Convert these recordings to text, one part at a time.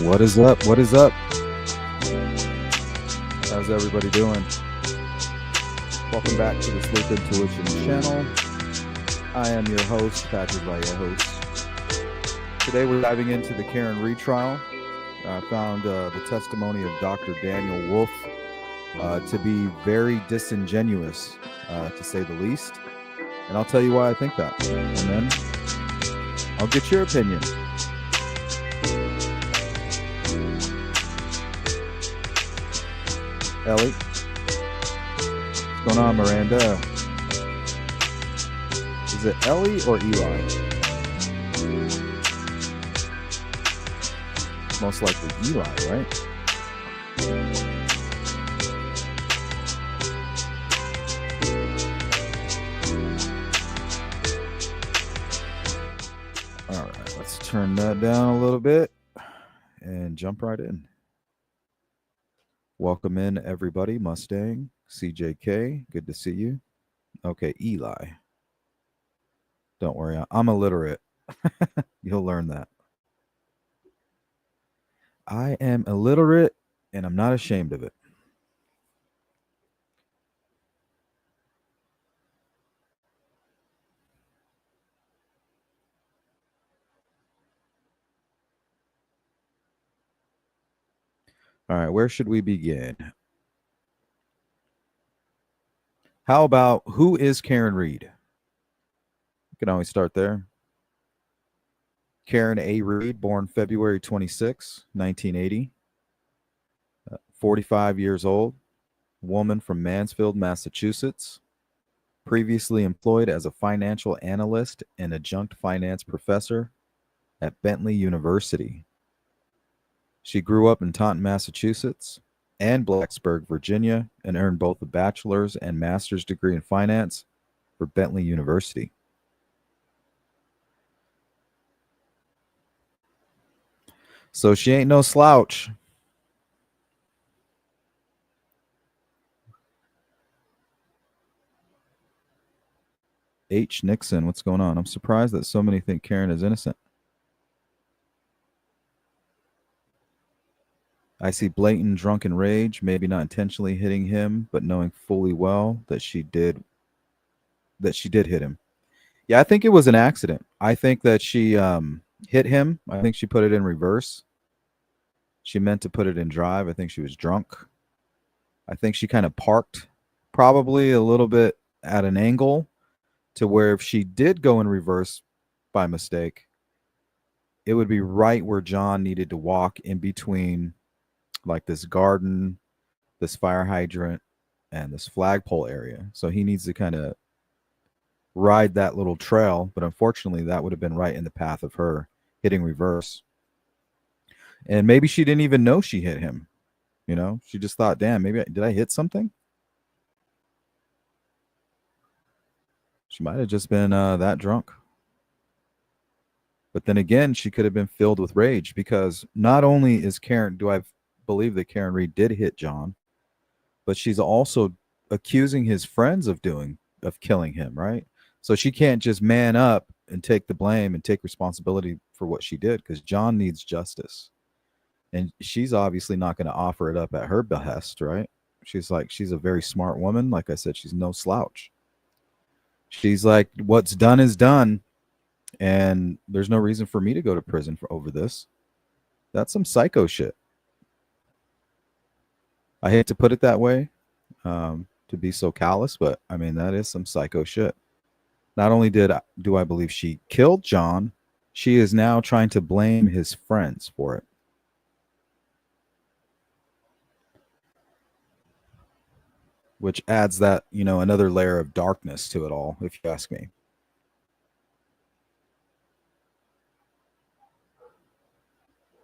What is up? What is up? How's everybody doing? Welcome back to the Sleep Intuition channel. I am your host, Patrick Vallejo's. Today we're diving into the Karen Reed trial. I found the testimony of Dr. Daniel Wolfe to be very disingenuous, to say the least. And I'll tell you why I think that. And then I'll get your opinion. Ellie. What's going on, Miranda? Is it Ellie or Eli? Most likely Eli, right? All right, let's turn that down a little bit and jump right in. Welcome in, everybody. Mustang, CJK, good to see you. Okay, Eli. Don't worry, I'm illiterate. You'll learn that. I am illiterate, and I'm not ashamed of it. All right, where should we begin? How about, who is Karen Reed? You can always start there. Karen A. Reed, born February 26, 1980. 45 years old. Woman from Mansfield, Massachusetts. Previously employed as a financial analyst and adjunct finance professor at Bentley University. She grew up in Taunton, Massachusetts and Blacksburg, Virginia, and earned both a bachelor's and master's degree in finance for Bentley University. So she ain't no slouch. H. Nixon, what's going on? I'm surprised that so many think Karen is innocent. I see blatant drunken rage, maybe not intentionally hitting him, but knowing fully well that she did hit him. Yeah, I think it was an accident. I think that she hit him. I think she put it in reverse. She meant to put it in drive. I think she was drunk. I think she kind of parked probably a little bit at an angle to where if she did go in reverse by mistake, it would be right where John needed to walk in between like this garden, this fire hydrant, and this flagpole area. So he needs to kind of ride that little trail, but unfortunately that would have been right in the path of her hitting reverse. And maybe she didn't even know she hit him. You know, she just thought, damn, maybe did I hit something? She might have just been that drunk. But then again, she could have been filled with rage, because not only is Karen, do I believe that Karen Reed did hit John, but she's also accusing his friends of killing him, right? So she can't just man up and take the blame and take responsibility for what she did, because John needs justice. And she's obviously not going to offer it up at her behest, right? She's a very smart woman. Like I said, she's no slouch. She's like, what's done is done, and there's no reason for me to go to prison over this. That's some psycho shit. I hate to put it that way, to be so callous, but I mean, that is some psycho shit. Not only do I believe she killed John, she is now trying to blame his friends for it. Which adds that, another layer of darkness to it all, if you ask me.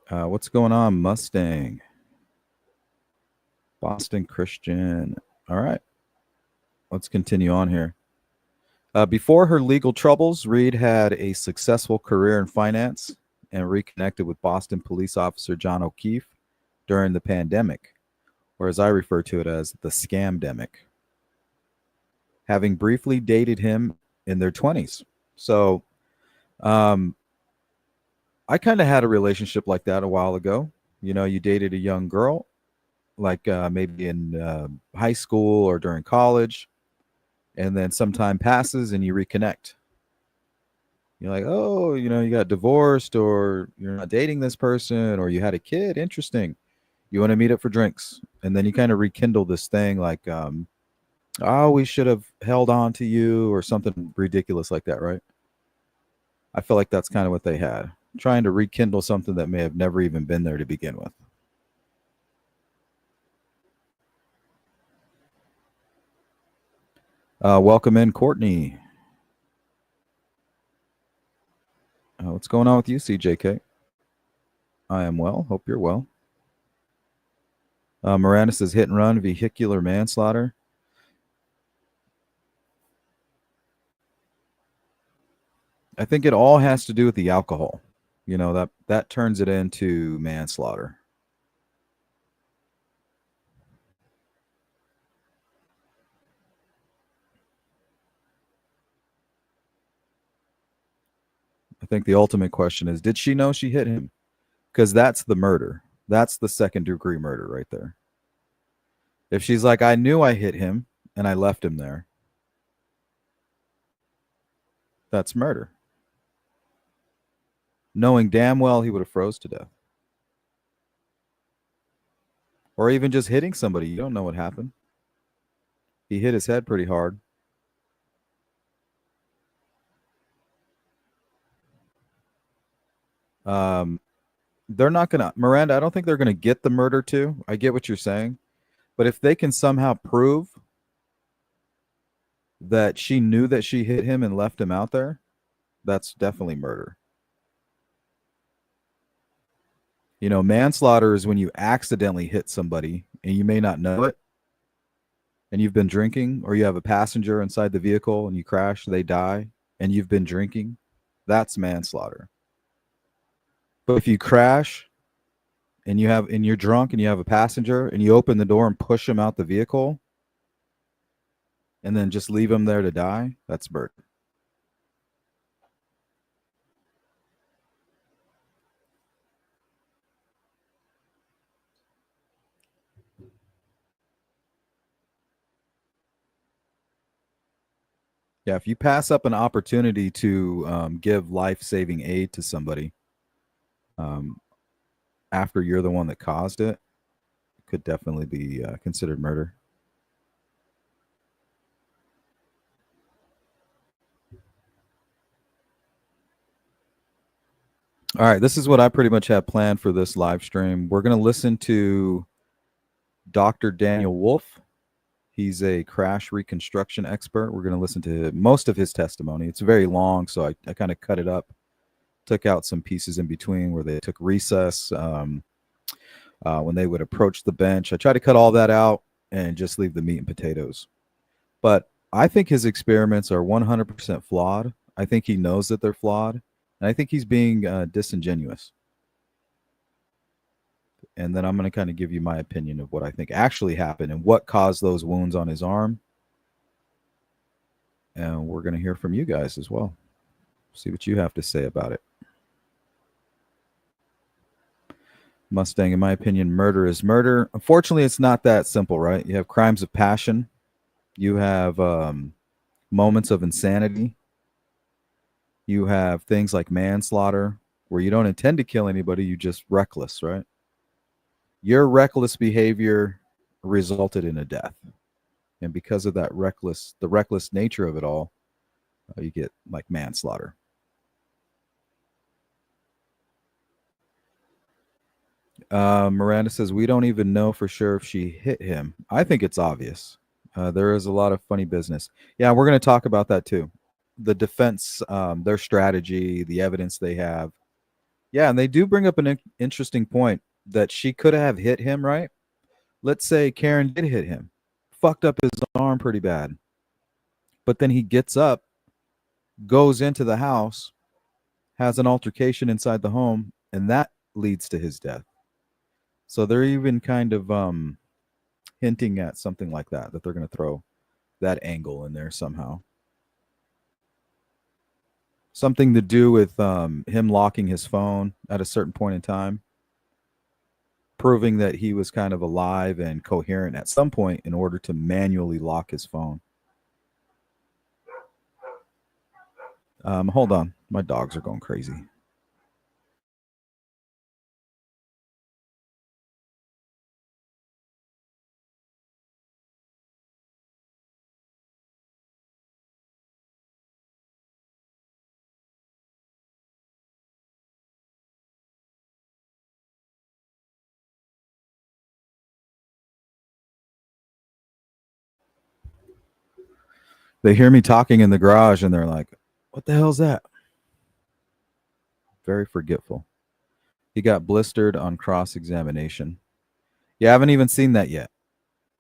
What's going on, Mustang? Boston Christian. All right, let's continue on here. Before her legal troubles, Reed had a successful career in finance and reconnected with Boston police officer John O'Keefe during the pandemic, or as I refer to it as the scamdemic, having briefly dated him in their 20s. So um, I kind of had a relationship like that a while ago. You know, you dated a young girl, like maybe in high school or during college, and then some time passes and you reconnect. You're like, oh, you know, you got divorced or you're not dating this person or you had a kid. Interesting. You want to meet up for drinks. And then you kind of rekindle this thing like, oh, we should have held on to you or something ridiculous like that, right? I feel like that's kind of what they had, trying to rekindle something that may have never even been there to begin with. Welcome in, Courtney. What's going on with you, CJK? I am well. Hope you're well. Miranda says hit and run, vehicular manslaughter. I think it all has to do with the alcohol. You know, that turns it into manslaughter. I think the ultimate question is, did she know she hit him? Because that's the murder. That's the second degree murder right there. If she's like, I knew I hit him and I left him there, that's murder. Knowing damn well he would have froze to death. Or even just hitting somebody. You don't know what happened. He hit his head pretty hard. Um, they're not gonna Miranda, I don't think they're gonna get the murder too. I get what you're saying. But if they can somehow prove that she knew that she hit him and left him out there, that's definitely murder. You know, manslaughter is when you accidentally hit somebody and you may not know it, and you've been drinking, or you have a passenger inside the vehicle and you crash, they die, and you've been drinking. That's manslaughter. But if you crash and you're drunk and you have a passenger and you open the door and push him out the vehicle and then just leave him there to die, that's murder. Yeah, if you pass up an opportunity to give life-saving aid to somebody um, after you're the one that caused it, could definitely be considered murder. All right, this is what I pretty much have planned for this live stream. We're going to listen to Dr. Daniel Wolfe. He's a crash reconstruction expert. We're going to listen to most of his testimony. It's very long, so I kind of cut it up, took out some pieces in between where they took recess when they would approach the bench. I tried to cut all that out and just leave the meat and potatoes. But I think his experiments are 100% flawed. I think he knows that they're flawed. And I think he's being disingenuous. And then I'm going to kind of give you my opinion of what I think actually happened and what caused those wounds on his arm. And we're going to hear from you guys as well. See what you have to say about it. Mustang, in my opinion, murder is murder. Unfortunately, it's not that simple, right? You have crimes of passion. You have moments of insanity. You have things like manslaughter, where you don't intend to kill anybody, you just reckless, right? Your reckless behavior resulted in a death. And because of the reckless nature of it all, you get like manslaughter. Miranda says, we don't even know for sure if she hit him. I think it's obvious. There is a lot of funny business. Yeah, we're going to talk about that too. The defense, their strategy, the evidence they have. Yeah, and they do bring up an interesting point that she could have hit him, right? Let's say Karen did hit him, fucked up his arm pretty bad, but then he gets up, goes into the house, has an altercation inside the home, and that leads to his death. So they're even kind of hinting at something like that they're going to throw that angle in there somehow. Something to do with him locking his phone at a certain point in time, proving that he was kind of alive and coherent at some point in order to manually lock his phone. Hold on. My dogs are going crazy. They hear me talking in the garage and they're like, what the hell's that? Very forgetful. He got blistered on cross examination. Yeah, I haven't even seen that yet.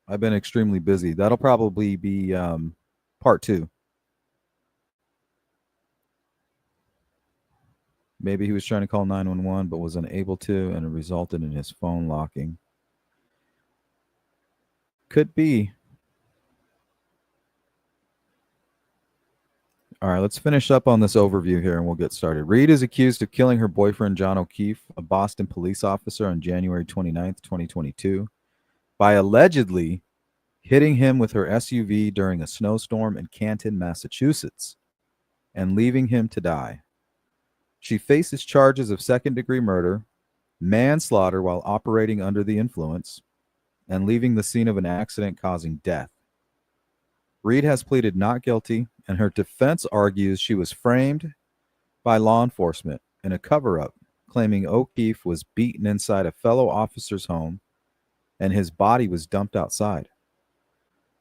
I've been extremely busy. That'll probably be part two. Maybe he was trying to call 911 but was unable to, and it resulted in his phone locking. Could be. All right, let's finish up on this overview here and we'll get started. Reed is accused of killing her boyfriend, John O'Keefe, a Boston police officer, on January 29th, 2022, by allegedly hitting him with her SUV during a snowstorm in Canton, Massachusetts, and leaving him to die. She faces charges of second-degree murder, manslaughter while operating under the influence, and leaving the scene of an accident causing death. Reed has pleaded not guilty, and her defense argues she was framed by law enforcement in a cover-up, claiming O'Keefe was beaten inside a fellow officer's home and his body was dumped outside.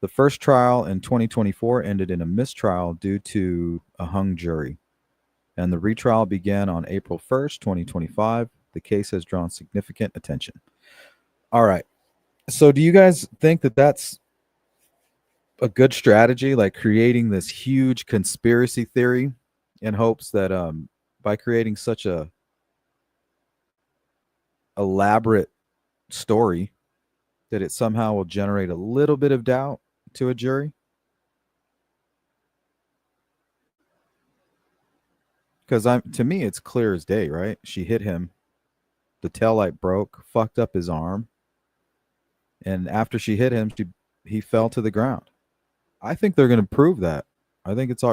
The first trial in 2024 ended in a mistrial due to a hung jury, and the retrial began on April 1st, 2025. The case has drawn significant attention. All right. So do you guys think that that's a good strategy, like creating this huge conspiracy theory in hopes that by creating such a elaborate story that it somehow will generate a little bit of doubt to a jury? Because to me, it's clear as day, right? She hit him, the taillight broke, fucked up his arm, and after she hit him, he fell to the ground. I think they're going to prove that. I think it's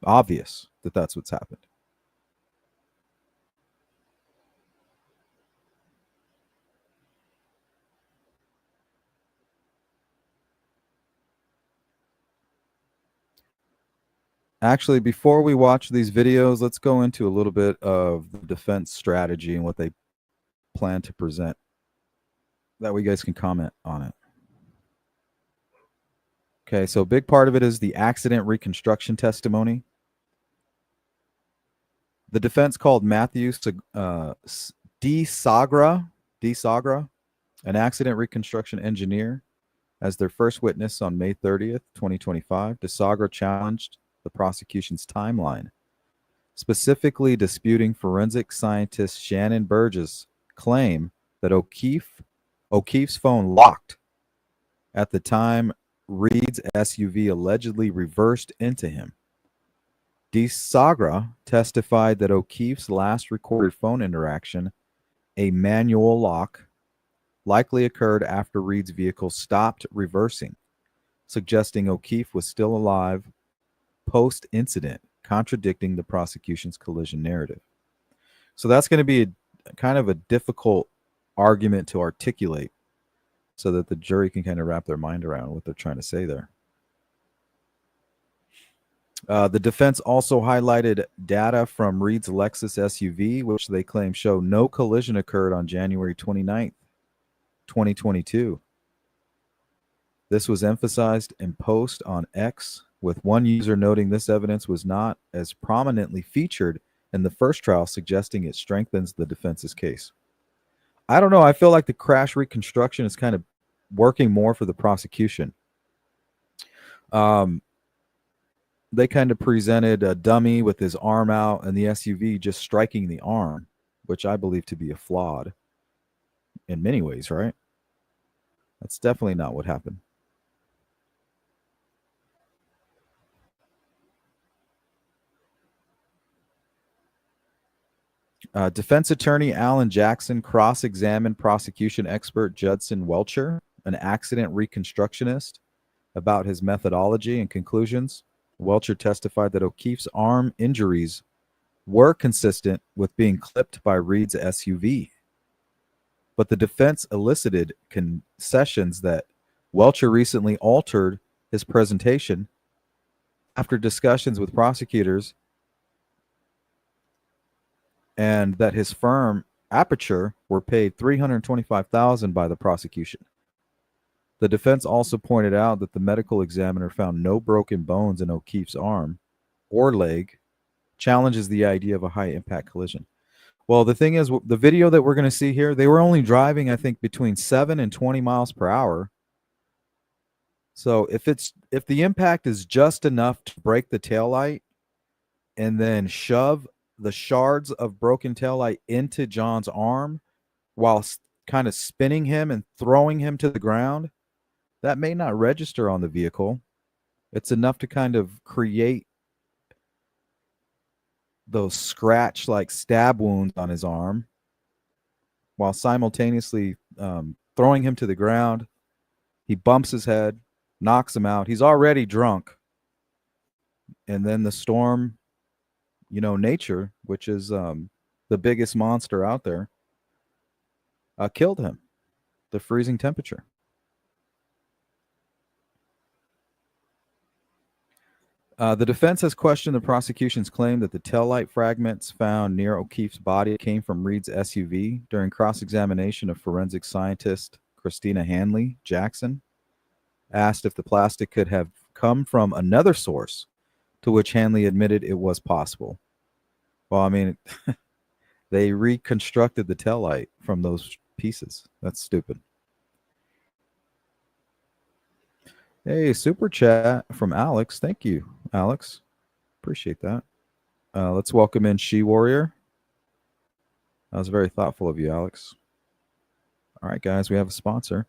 obvious that that's what's happened. Actually, before we watch these videos, let's go into a little bit of the defense strategy and what they plan to present. That way you guys can comment on it. Okay, so a big part of it is the accident reconstruction testimony. The defense called Matthew DeSagra, an accident reconstruction engineer, as their first witness on May 30th, 2025. DeSagra challenged the prosecution's timeline, specifically disputing forensic scientist Shannon Burgess' claim that O'Keefe's phone locked at the time Reed's SUV allegedly reversed into him. DeSagra testified that O'Keefe's last recorded phone interaction, a manual lock, likely occurred after Reed's vehicle stopped reversing, suggesting O'Keefe was still alive post-incident, contradicting the prosecution's collision narrative. So that's going to be kind of a difficult argument to articulate so that the jury can kind of wrap their mind around what they're trying to say there. The defense also highlighted data from Reed's Lexus SUV, which they claim show no collision occurred on January 29th, 2022. This was emphasized in post on X, with one user noting this evidence was not as prominently featured in the first trial, suggesting it strengthens the defense's case. I don't know. I feel like the crash reconstruction is kind of working more for the prosecution. They kind of presented a dummy with his arm out and the SUV just striking the arm, which I believe to be a flawed in many ways, right? That's definitely not what happened. Defense attorney Alan Jackson cross-examined prosecution expert Judson Welcher, an accident reconstructionist, about his methodology and conclusions. Welcher testified that O'Keefe's arm injuries were consistent with being clipped by Reed's SUV. But the defense elicited concessions that Welcher recently altered his presentation after discussions with prosecutors, and that his firm, ARCCA, were paid $325,000 by the prosecution. The defense also pointed out that the medical examiner found no broken bones in O'Keefe's arm or leg, challenges the idea of a high-impact collision. Well, the thing is, the video that we're going to see here, they were only driving, I think, between 7 and 20 miles per hour. So if the impact is just enough to break the taillight and then shove the shards of broken taillight into John's arm while kind of spinning him and throwing him to the ground, that may not register on the vehicle. It's enough to kind of create those scratch-like stab wounds on his arm while simultaneously throwing him to the ground. He bumps his head, knocks him out. He's already drunk. And then the storm, nature, which is the biggest monster out there, killed him. The freezing temperature. The defense has questioned the prosecution's claim that the taillight fragments found near O'Keefe's body came from Reed's SUV. During cross-examination of forensic scientist Christina Hanley, Jackson asked if the plastic could have come from another source, to which Hanley admitted it was possible. Well, I mean, they reconstructed the taillight from those pieces. That's stupid. Hey, super chat from Alex. Thank you, Alex. Appreciate that. Let's welcome in She Warrior. That was very thoughtful of you, Alex. All right, guys, we have a sponsor.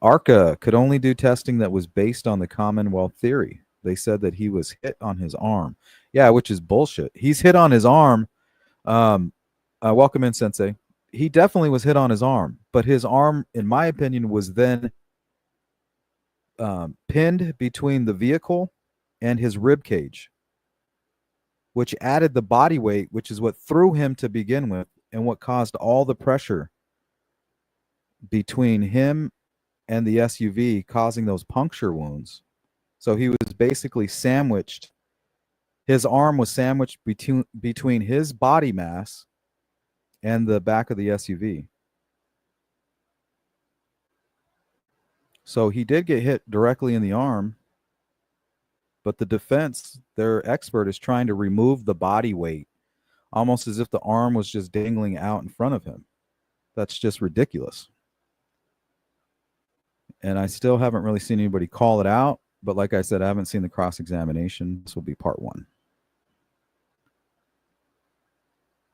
ARCCA could only do testing that was based on the Commonwealth theory. They said that he was hit on his arm. Yeah, which is bullshit. He's hit on his arm. Welcome in, Sensei. He definitely was hit on his arm, but his arm, in my opinion, was then pinned between the vehicle and his rib cage, which added the body weight, which is what threw him to begin with and what caused all the pressure between him and the SUV, causing those puncture wounds. So he was basically sandwiched. His arm was sandwiched between his body mass and the back of the SUV. So he did get hit directly in the arm, but the defense, their expert, is trying to remove the body weight, almost as if the arm was just dangling out in front of him. That's just ridiculous. And I still haven't really seen anybody call it out, but like I said, I haven't seen the cross-examination. This will be part one.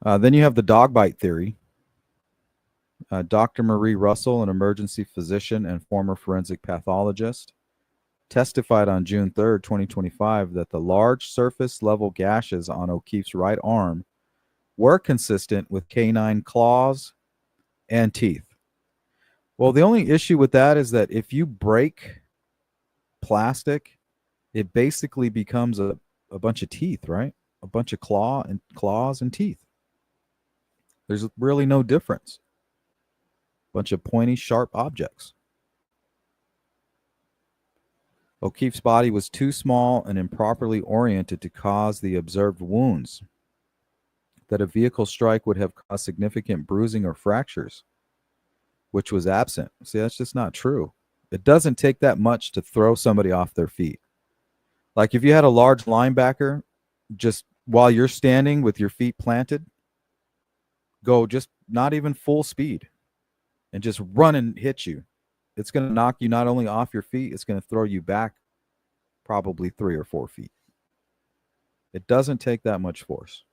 Then you have the dog bite theory. Dr. Marie Russell, an emergency physician and former forensic pathologist, testified on June 3rd, 2025, that the large surface level gashes on O'Keefe's right arm were consistent with canine claws and teeth. Well, the only issue with that is that if you break plastic, it basically becomes a bunch of teeth, right? A bunch of claws and teeth. There's really no difference. Bunch of pointy, sharp objects. O'Keefe's body was too small and improperly oriented to cause the observed wounds. That a vehicle strike would have caused significant bruising or fractures, which was absent. See, that's just not true. It doesn't take that much to throw somebody off their feet. Like if you had a large linebacker just while you're standing with your feet planted, go just not even full speed and just run and hit you. It's going to knock you not only off your feet, it's going to throw you back probably 3 or 4 feet. It doesn't take that much force.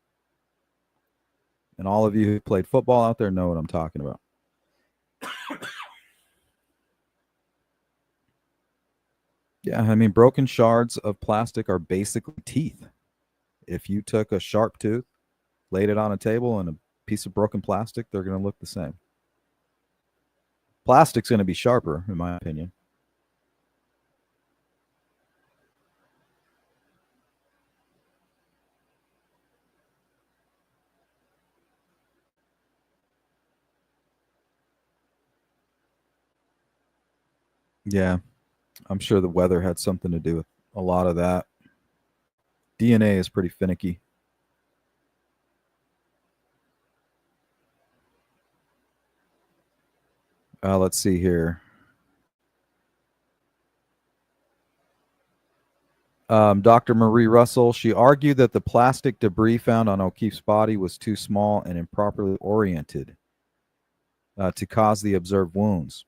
And all of you who played football out there know what I'm talking about. Yeah, I mean, broken shards of plastic are basically teeth. If you took a sharp tooth, laid it on a table, and a piece of broken plastic, they're going to look the same. Plastic's going to be sharper, in my opinion. Yeah, I'm sure the weather had something to do with a lot of that. DNA is pretty finicky. Let's see here. Dr. Marie Russell, she argued that the plastic debris found on O'Keefe's body was too small and improperly oriented to cause the observed wounds,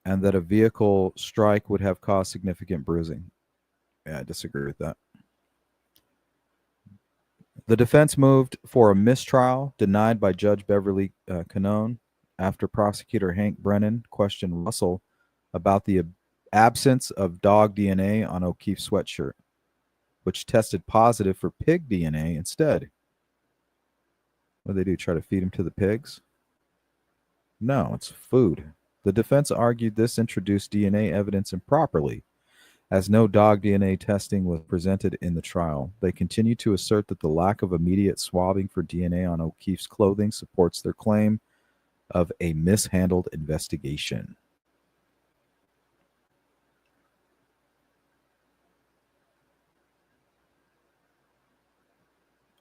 and that a vehicle strike would have caused significant bruising. Yeah, I disagree with that. The defense moved for a mistrial, denied by Judge Beverly Canone, after prosecutor Hank Brennan questioned Russell about the absence of dog DNA on O'Keefe's sweatshirt, which tested positive for pig DNA instead. What do they do? Try to feed him to the pigs? No, it's food. The defense argued this introduced DNA evidence improperly, as no dog DNA testing was presented in the trial. They continue to assert that the lack of immediate swabbing for DNA on O'Keefe's clothing supports their claim of a mishandled investigation.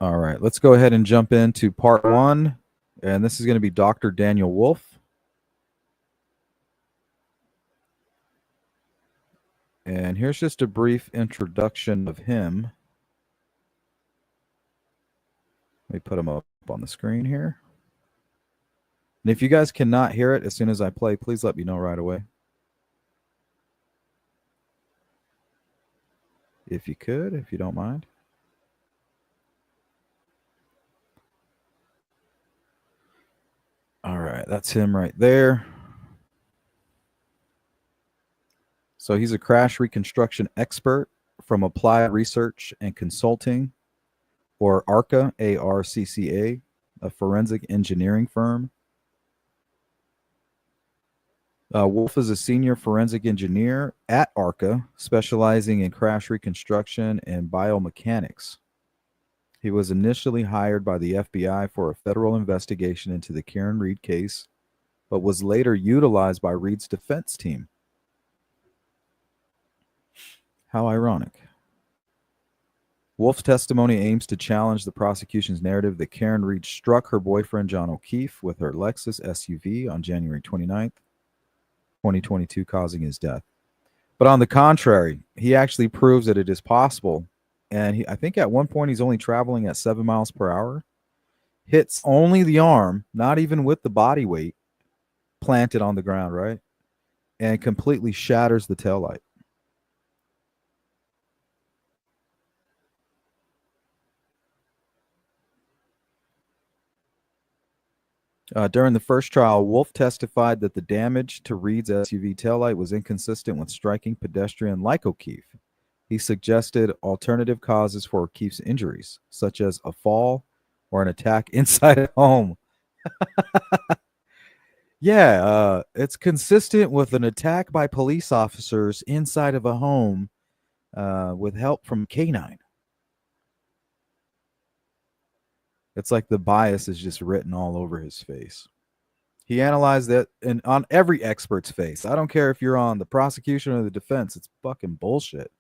All right, let's go ahead and jump into part one. And this is going to be Dr. Daniel Wolfe. And here's just a brief introduction of him. Let me put him up on the screen here. And if you guys cannot hear it as soon as I play, please let me know right away. If you could, if you don't mind. All right, that's him right there. So he's a crash reconstruction expert from Applied Research and Consulting, or ARCCA, ARCCA, a forensic engineering firm. Wolfe is a senior forensic engineer at ARCCA, specializing in crash reconstruction and biomechanics. He was initially hired by the FBI for a federal investigation into the Karen Reed case, but was later utilized by Reed's defense team. How ironic. Wolfe's testimony aims to challenge the prosecution's narrative that Karen Reed struck her boyfriend John O'Keefe with her Lexus SUV on January 29th, 2022, causing his death. But on the contrary, he actually proves that it is possible. And I think at one point he's only traveling at 7 miles per hour. Hits only the arm, not even with the body weight, planted on the ground, right? And completely shatters the taillight. During the first trial, Wolfe testified that the damage to Reed's SUV taillight was inconsistent with striking pedestrian like O'Keefe. He suggested alternative causes for O'Keefe's injuries, such as a fall or an attack inside a home. Yeah, it's consistent with an attack by police officers inside of a home with help from K9. It's like the bias is just written all over his face. He analyzed that and on every expert's face. I don't care if you're on the prosecution or the defense. It's fucking bullshit.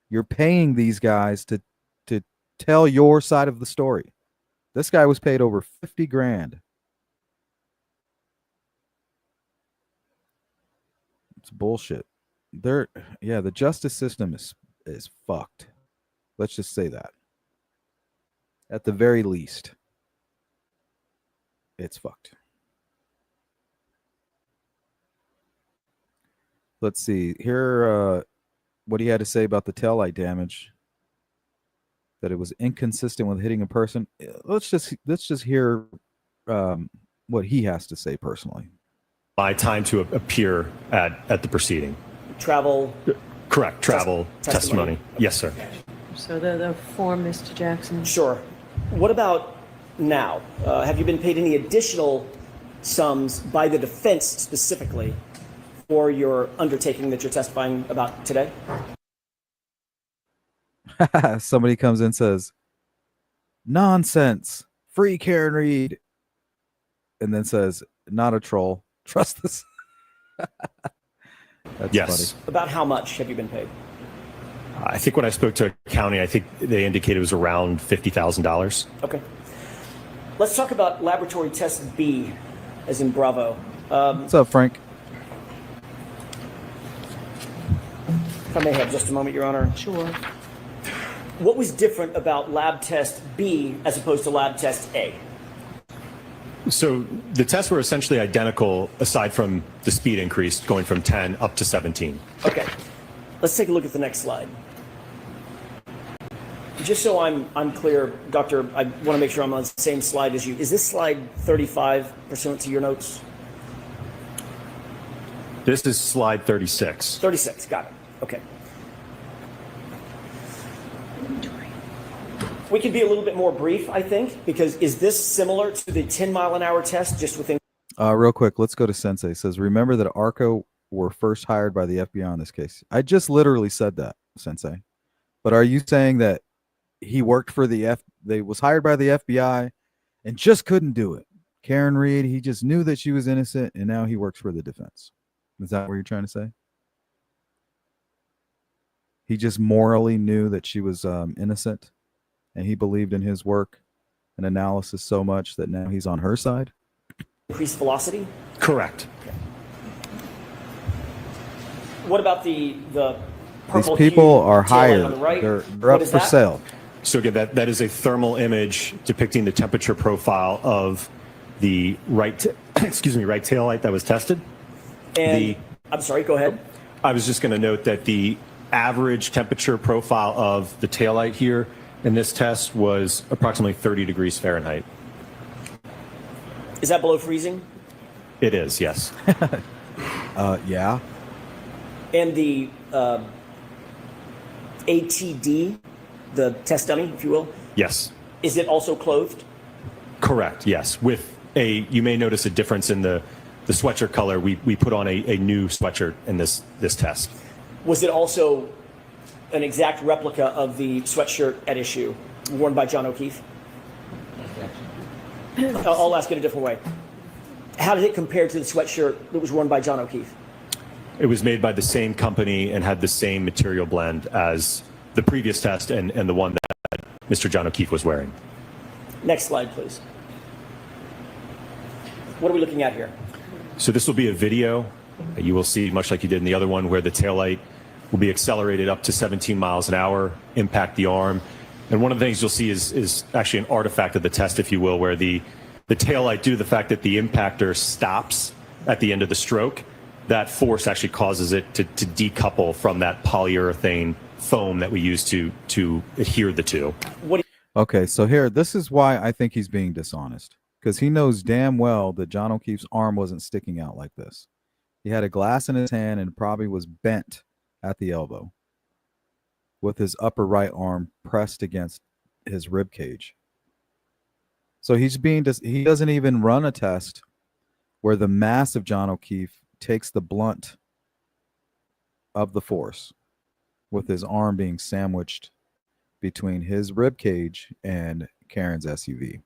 You're paying these guys to tell your side of the story. This guy was paid over 50 grand. It's bullshit. The justice system is fucked. Let's just say that. At the very least, it's fucked. Let's see here. What he had to say about the taillight damage. That it was inconsistent with hitting a person. Let's just hear what he has to say personally. My time to appear at the proceeding. Travel. Correct. Travel testimony. Yes, sir. So the form, Mr. Jackson. Sure. What about now? Have you been paid any additional sums by the defense specifically for your undertaking that you're testifying about today? Somebody comes in and says, nonsense, free Karen Reed. And then says, not a troll. Trust this. That's yes. funny. About how much have you been paid? I think when I spoke to accounting, I think they indicated it was around $50,000. Okay. Let's talk about laboratory test B, as in Bravo. What's up, Frank? If I may have just a moment, Your Honor. Sure. What was different about lab test B as opposed to lab test A? So the tests were essentially identical aside from the speed increase going from 10 up to 17. Okay. Let's take a look at the next slide. Just so I'm clear, Doctor, I want to make sure I'm on the same slide as you. Is this slide 35 pursuant to your notes? This is slide 36. 36, got it. Okay. We could be a little bit more brief, I think, because is this similar to the 10-mile-an-hour test just within? Real quick, let's go to Sensei. It says, remember that ARCCA were first hired by the FBI in this case. I just literally said that, Sensei. But are you saying that he worked for they was hired by the FBI and just couldn't do it? Karen Reed, he just knew that she was innocent and now he works for the defense. Is that what you're trying to say? He just morally knew that she was innocent and he believed in his work and analysis so much that now he's on her side? Increased velocity? Correct. Okay. What about the purple? These people are taillight hired. on the right? They're up for sale. So again, that is a thermal image depicting the temperature profile of the right tail light that was tested. And I'm sorry, go ahead. I was just going to note that the average temperature profile of the tail light here in this test was approximately 30 degrees Fahrenheit. Is that below freezing? It is, yes. Yeah. And the ATD, the test dummy, if you will? Yes. Is it also clothed? Correct, yes. You may notice a difference in the sweatshirt color. We put on a new sweatshirt in this test. Was it also an exact replica of the sweatshirt at issue worn by John O'Keefe? I'll ask it a different way. How did it compare to the sweatshirt that was worn by John O'Keefe? It was made by the same company and had the same material blend as the previous test and the one that Mr. John O'Keefe was wearing. Next slide, please. What are we looking at here? So this will be a video. You will see, much like you did in the other one, where the taillight will be accelerated up to 17 miles an hour, impact the arm. And one of the things you'll see is actually an artifact of the test, if you will, where the taillight, due to the fact that the impactor stops at the end of the stroke, that force actually causes it to decouple from that polyurethane foam that we use to adhere the two. Okay, so here, this is why I think he's being dishonest. Because he knows damn well that John O'Keefe's arm wasn't sticking out like this. He had a glass in his hand and probably was bent at the elbow with his upper right arm pressed against his rib cage. So he doesn't even run a test where the mass of John O'Keefe takes the blunt of the force with his arm being sandwiched between his rib cage and Karen's SUV.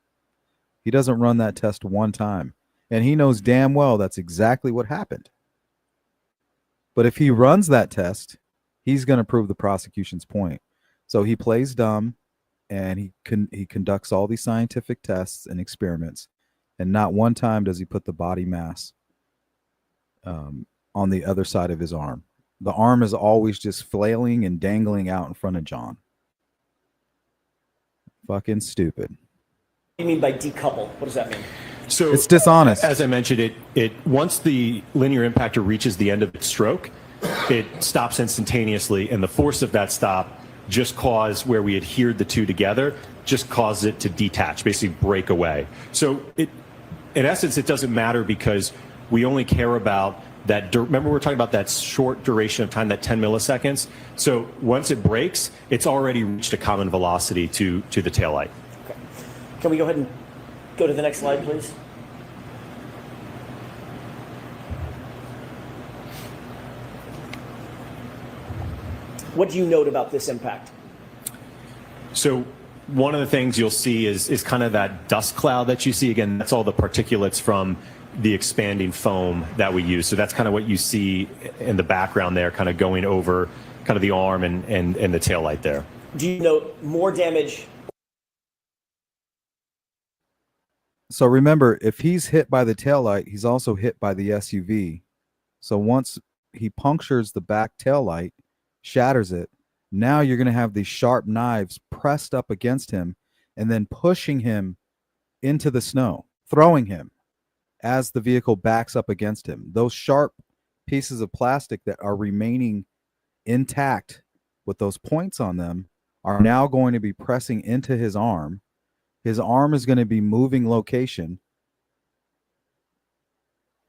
He doesn't run that test one time, and he knows damn well that's exactly what happened. But if he runs that test, he's going to prove the prosecution's point. So he plays dumb, and he conducts all these scientific tests and experiments, and not one time does he put the body mass on the other side of his arm. The arm is always just flailing and dangling out in front of John. Fucking stupid. What do you mean by decouple? What does that mean? So It's dishonest. As I mentioned, it once the linear impactor reaches the end of its stroke, it stops instantaneously, and the force of that stop just caused where we adhered the two together, just caused it to detach, basically break away. So in essence, it doesn't matter because we only care about that. Remember, we're talking about that short duration of time, that 10 milliseconds. So once it breaks, it's already reached a common velocity to the taillight. Okay. Can we go ahead and go to the next slide, please? What do you note about this impact? So one of the things you'll see is kind of that dust cloud that you see. Again, that's all the particulates from the expanding foam that we use. So that's kind of what you see in the background there, kind of going over kind of the arm and the taillight there. Do you note more damage? So remember, if he's hit by the taillight, he's also hit by the SUV. So once he punctures the back taillight, shatters it, now you're going to have these sharp knives pressed up against him and then pushing him into the snow, throwing him as the vehicle backs up against him. Those sharp pieces of plastic that are remaining intact with those points on them are now going to be pressing into his arm. His arm is going to be moving location.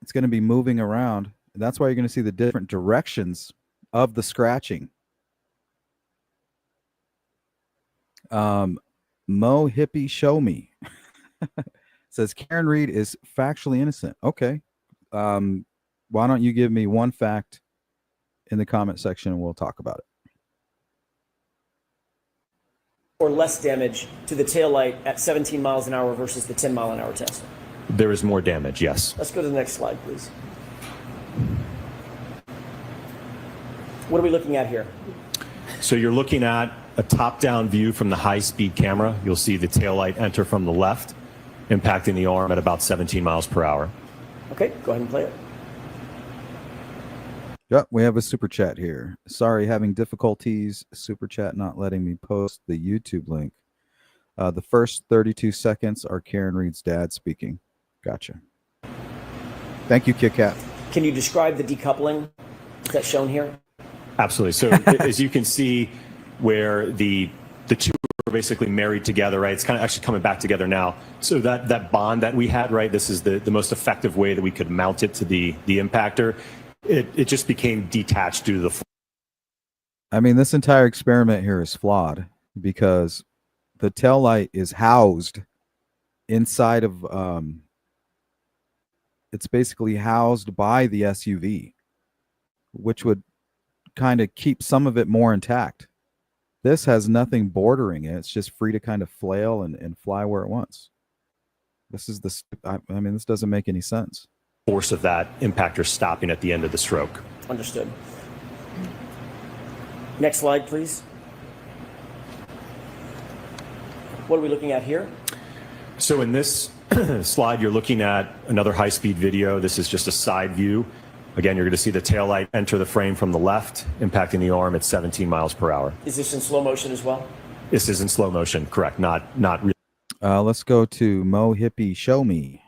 It's going to be moving around. And that's why you're going to see the different directions of the scratching. Mo Hippie Show Me says Karen Reed is factually innocent. Okay. Why don't you give me one fact in the comment section and we'll talk about it. Or less damage to the taillight at 17 miles an hour versus the 10 mile an hour test? There is more damage, yes. Let's go to the next slide, please. What are we looking at here? So you're looking at a top-down view from the high-speed camera. You'll see the taillight enter from the left, impacting the arm at about 17 miles per hour. Okay, go ahead and play it. Yep, we have a super chat here. Sorry, having difficulties. Super chat not letting me post the YouTube link. The first 32 seconds are Karen Reed's dad speaking. Gotcha. Thank you, Kit Kat. Can you describe the decoupling? Is that shown here? Absolutely. So as you can see, where the two are basically married together, right? It's kind of actually coming back together now. So that bond that we had, right? This is the most effective way that we could mount it to the impactor. It just became detached due to the. I mean, this entire experiment here is flawed because the taillight is housed inside of it's basically housed by the SUV, which would kind of keep some of it more intact. This has nothing bordering it. It's just free to kind of flail and fly where it wants. This is I mean, this doesn't make any sense. Force of that impactor stopping at the end of the stroke. Understood. Next slide, please. What are we looking at here? So in this slide, you're looking at another high-speed video. This is just a side view. Again, you're going to see the taillight enter the frame from the left, impacting the arm at 17 miles per hour. Is this in slow motion as well? This is in slow motion, correct? Not really. Let's go to Mo Hippie Show Me.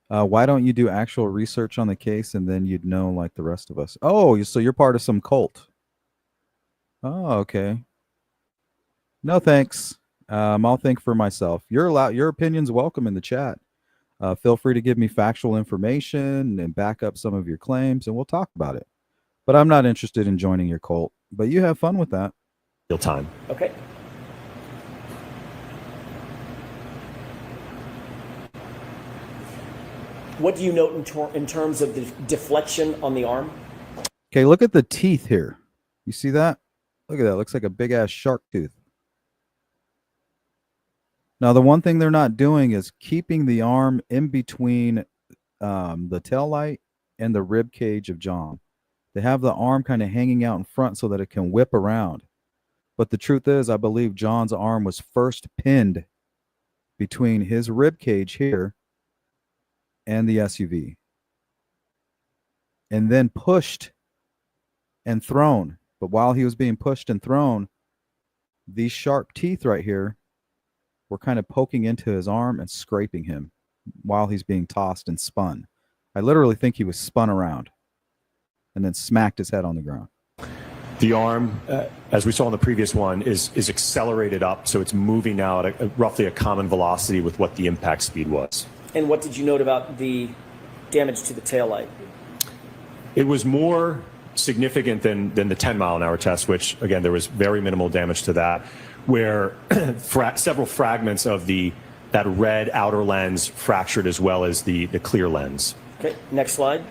Why don't you do actual research on the case and then you'd know like the rest of us? Oh, so you're part of some cult. Oh, okay. No, thanks. I'll think for myself. You're allowed. Your opinion's welcome in the chat. Feel free to give me factual information and back up some of your claims, and we'll talk about it. But I'm not interested in joining your cult. But you have fun with that. Real time. Okay. What do you note in terms of the deflection on the arm? Okay, look at the teeth here. You see that? Look at that. It looks like a big-ass shark tooth. Now, the one thing they're not doing is keeping the arm in between the taillight and the rib cage of John. They have the arm kind of hanging out in front so that it can whip around. But the truth is, I believe John's arm was first pinned between his rib cage here and the SUV, and then pushed and thrown. But while he was being pushed and thrown, these sharp teeth right here were kind of poking into his arm and scraping him while he's being tossed and spun. I literally think he was spun around and then smacked his head on the ground. The arm, as we saw in the previous one, is accelerated up, so it's moving now at roughly a common velocity with what the impact speed was. And what did you note about the damage to the taillight? It was more significant than the 10-mile-an-hour test, which, again, there was very minimal damage to that, where several fragments of that red outer lens fractured as well as the clear lens. Okay, next slide.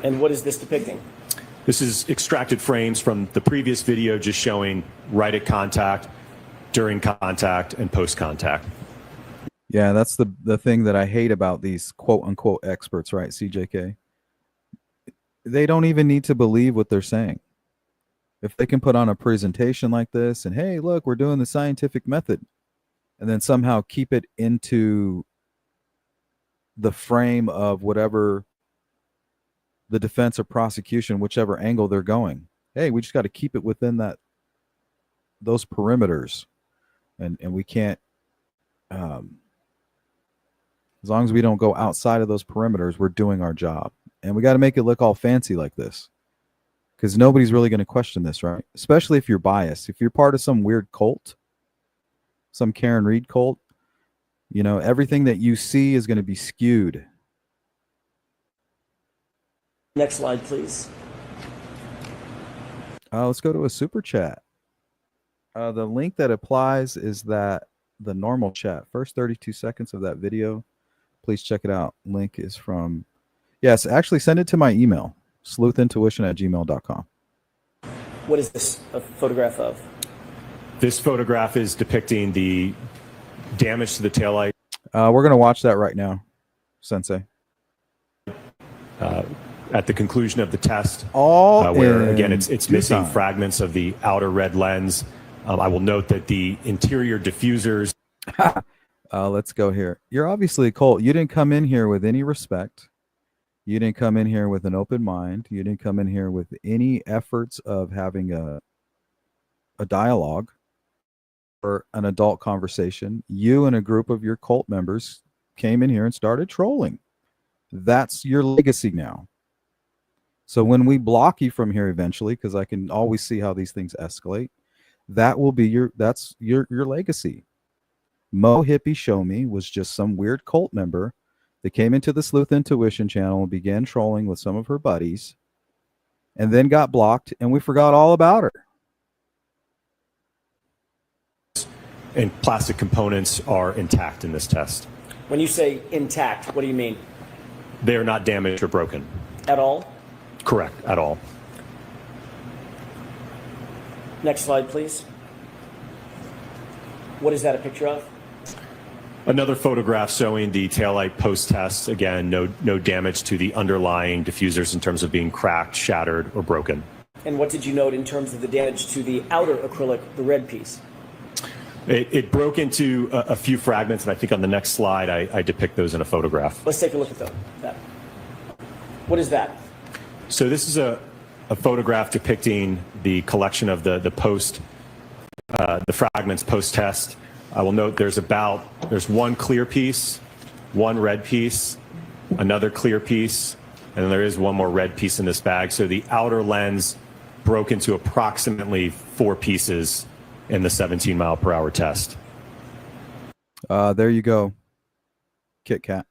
And what is this depicting? This is extracted frames from the previous video just showing right at contact, during contact, and post-contact. Yeah, that's the thing that I hate about these quote-unquote experts, right, CJK? They don't even need to believe what they're saying. If they can put on a presentation like this and, hey, look, we're doing the scientific method, and then somehow keep it into the frame of whatever the defense or prosecution, whichever angle they're going. Hey, we just got to keep it within those perimeters. And we can't, as long as we don't go outside of those perimeters, we're doing our job. And we got to make it look all fancy like this, because nobody's really going to question this, right? Especially if you're biased. If you're part of some weird cult, some Karen Reed cult, everything that you see is going to be skewed. Next slide, please. Let's go to a super chat. The link that applies is the normal chat. First 32 seconds of that video. Please check it out. Link is from, yes, actually send it to my email, sleuthintuition@gmail.com. What is this a photograph of? This photograph is depicting the damage to the taillight. We're going to watch that right now, Sensei. At the conclusion of the test, where again it's missing fragments of the outer red lens. I will note that the interior diffusers. Let's go here. You're obviously a cult. You didn't come in here with any respect. You didn't come in here with an open mind. You didn't come in here with any efforts of having a dialogue or an adult conversation. You and a group of your cult members came in here and started trolling. That's your legacy now. So when we block you from here eventually, because I can always see how these things escalate, that will be your legacy. Mo Hippie Show Me was just some weird cult member that came into the Sleuth Intuition channel and began trolling with some of her buddies and then got blocked, and we forgot all about her. And plastic components are intact in this test. When you say intact, what do you mean? They are not damaged or broken. At all? Correct, at all. Next slide, please. What is that a picture of? Another photograph showing the taillight post-test. Again, no damage to the underlying diffusers in terms of being cracked, shattered, or broken. And what did you note in terms of the damage to the outer acrylic, the red piece? It broke into a few fragments, and I think on the next slide I depict those in a photograph. Let's take a look at that. What is that? So this is a photograph depicting the collection of the fragments post-test. I will note there's one clear piece, one red piece, another clear piece, and then there is one more red piece in this bag. So the outer lens broke into approximately 4 pieces in the 17-mile-per-hour test. There you go. Kit Kat.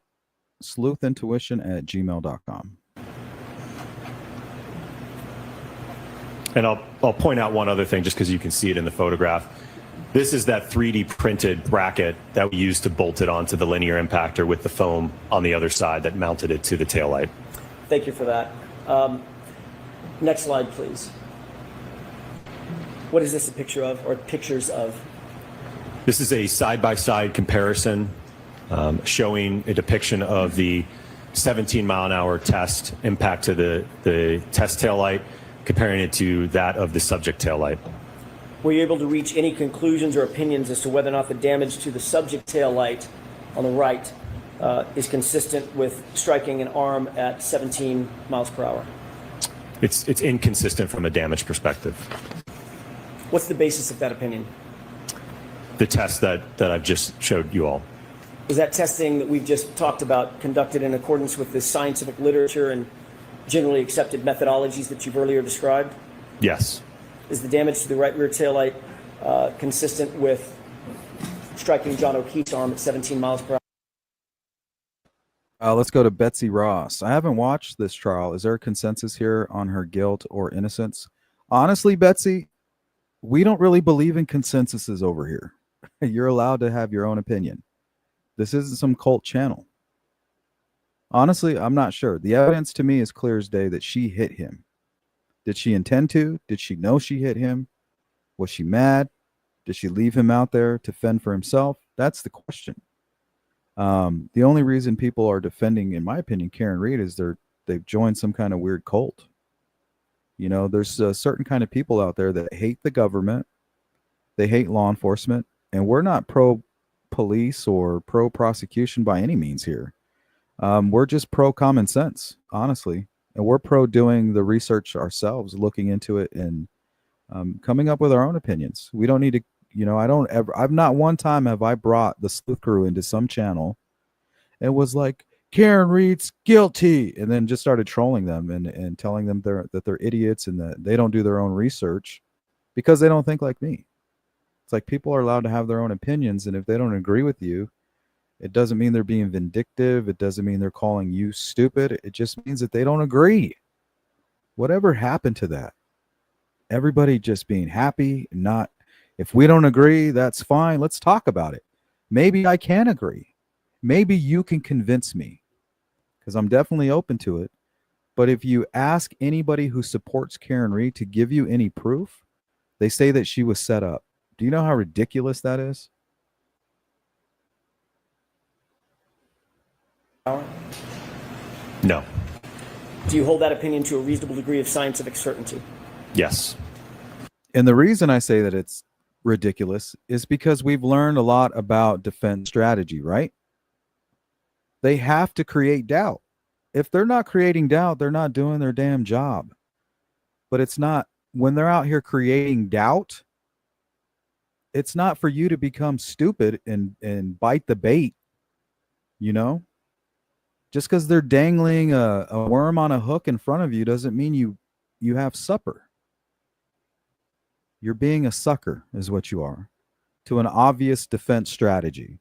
sleuthintuition@gmail.com. And I'll point out one other thing just because you can see it in the photograph. This is that 3D printed bracket that we used to bolt it onto the linear impactor with the foam on the other side that mounted it to the taillight. Thank you for that. Next slide, please. What is this a picture of, or pictures of? This is a side-by-side comparison showing a depiction of the 17-mile-an-hour test impact to the test taillight, comparing it to that of the subject taillight. Were you able to reach any conclusions or opinions as to whether or not the damage to the subject taillight on the right is consistent with striking an arm at 17 miles per hour? It's inconsistent from a damage perspective. What's the basis of that opinion? the test that I've just showed you all. Was that testing that we've just talked about conducted in accordance with the scientific literature and generally accepted methodologies that you've earlier described? Yes. Is the damage to the right rear taillight consistent with striking John O'Keefe's arm at 17 miles per hour? Let's go to Betsy Ross. I haven't watched this trial. Is there a consensus here on her guilt or innocence? Honestly, Betsy, we don't really believe in consensuses over here. You're allowed to have your own opinion. This isn't some cult channel. Honestly, I'm not sure. The evidence to me is clear as day that she hit him. Did she intend to? Did she know she hit him? Was she mad? Did she leave him out there to fend for himself? That's the question. The only reason people are defending, in my opinion, Karen Reed is they've joined some kind of weird cult. You know, there's a certain kind of people out there that hate the government. They hate law enforcement. And we're not pro-police or pro-prosecution by any means here. We're just pro-common sense, honestly. And we're pro-doing the research ourselves, looking into it and coming up with our own opinions. We don't need to, you know, I've not one time have I brought the sleuth crew into some channel and was like, Karen Reed's guilty, and then just started trolling them and telling them that they're idiots and that they don't do their own research because they don't think like me. It's like people are allowed to have their own opinions, and if they don't agree with you, it doesn't mean they're being vindictive. It doesn't mean they're calling you stupid. It just means that they don't agree. Whatever happened to that? Everybody just being happy, not, if we don't agree, that's fine. Let's talk about it. Maybe I can agree. Maybe you can convince me, because I'm definitely open to it. But if you ask anybody who supports Karen Reed to give you any proof, they say that she was set up. Do you know how ridiculous that is? No. Do you hold that opinion to a reasonable degree of scientific certainty? Yes. And the reason I say that it's ridiculous is because we've learned a lot about defense strategy, right? They have to create doubt. If they're not creating doubt, they're not doing their damn job. But it's not, when they're out here creating doubt, it's not for you to become stupid and bite the bait, you know? Just because they're dangling a worm on a hook in front of you doesn't mean you have supper. You're being a sucker is what you are to an obvious defense strategy.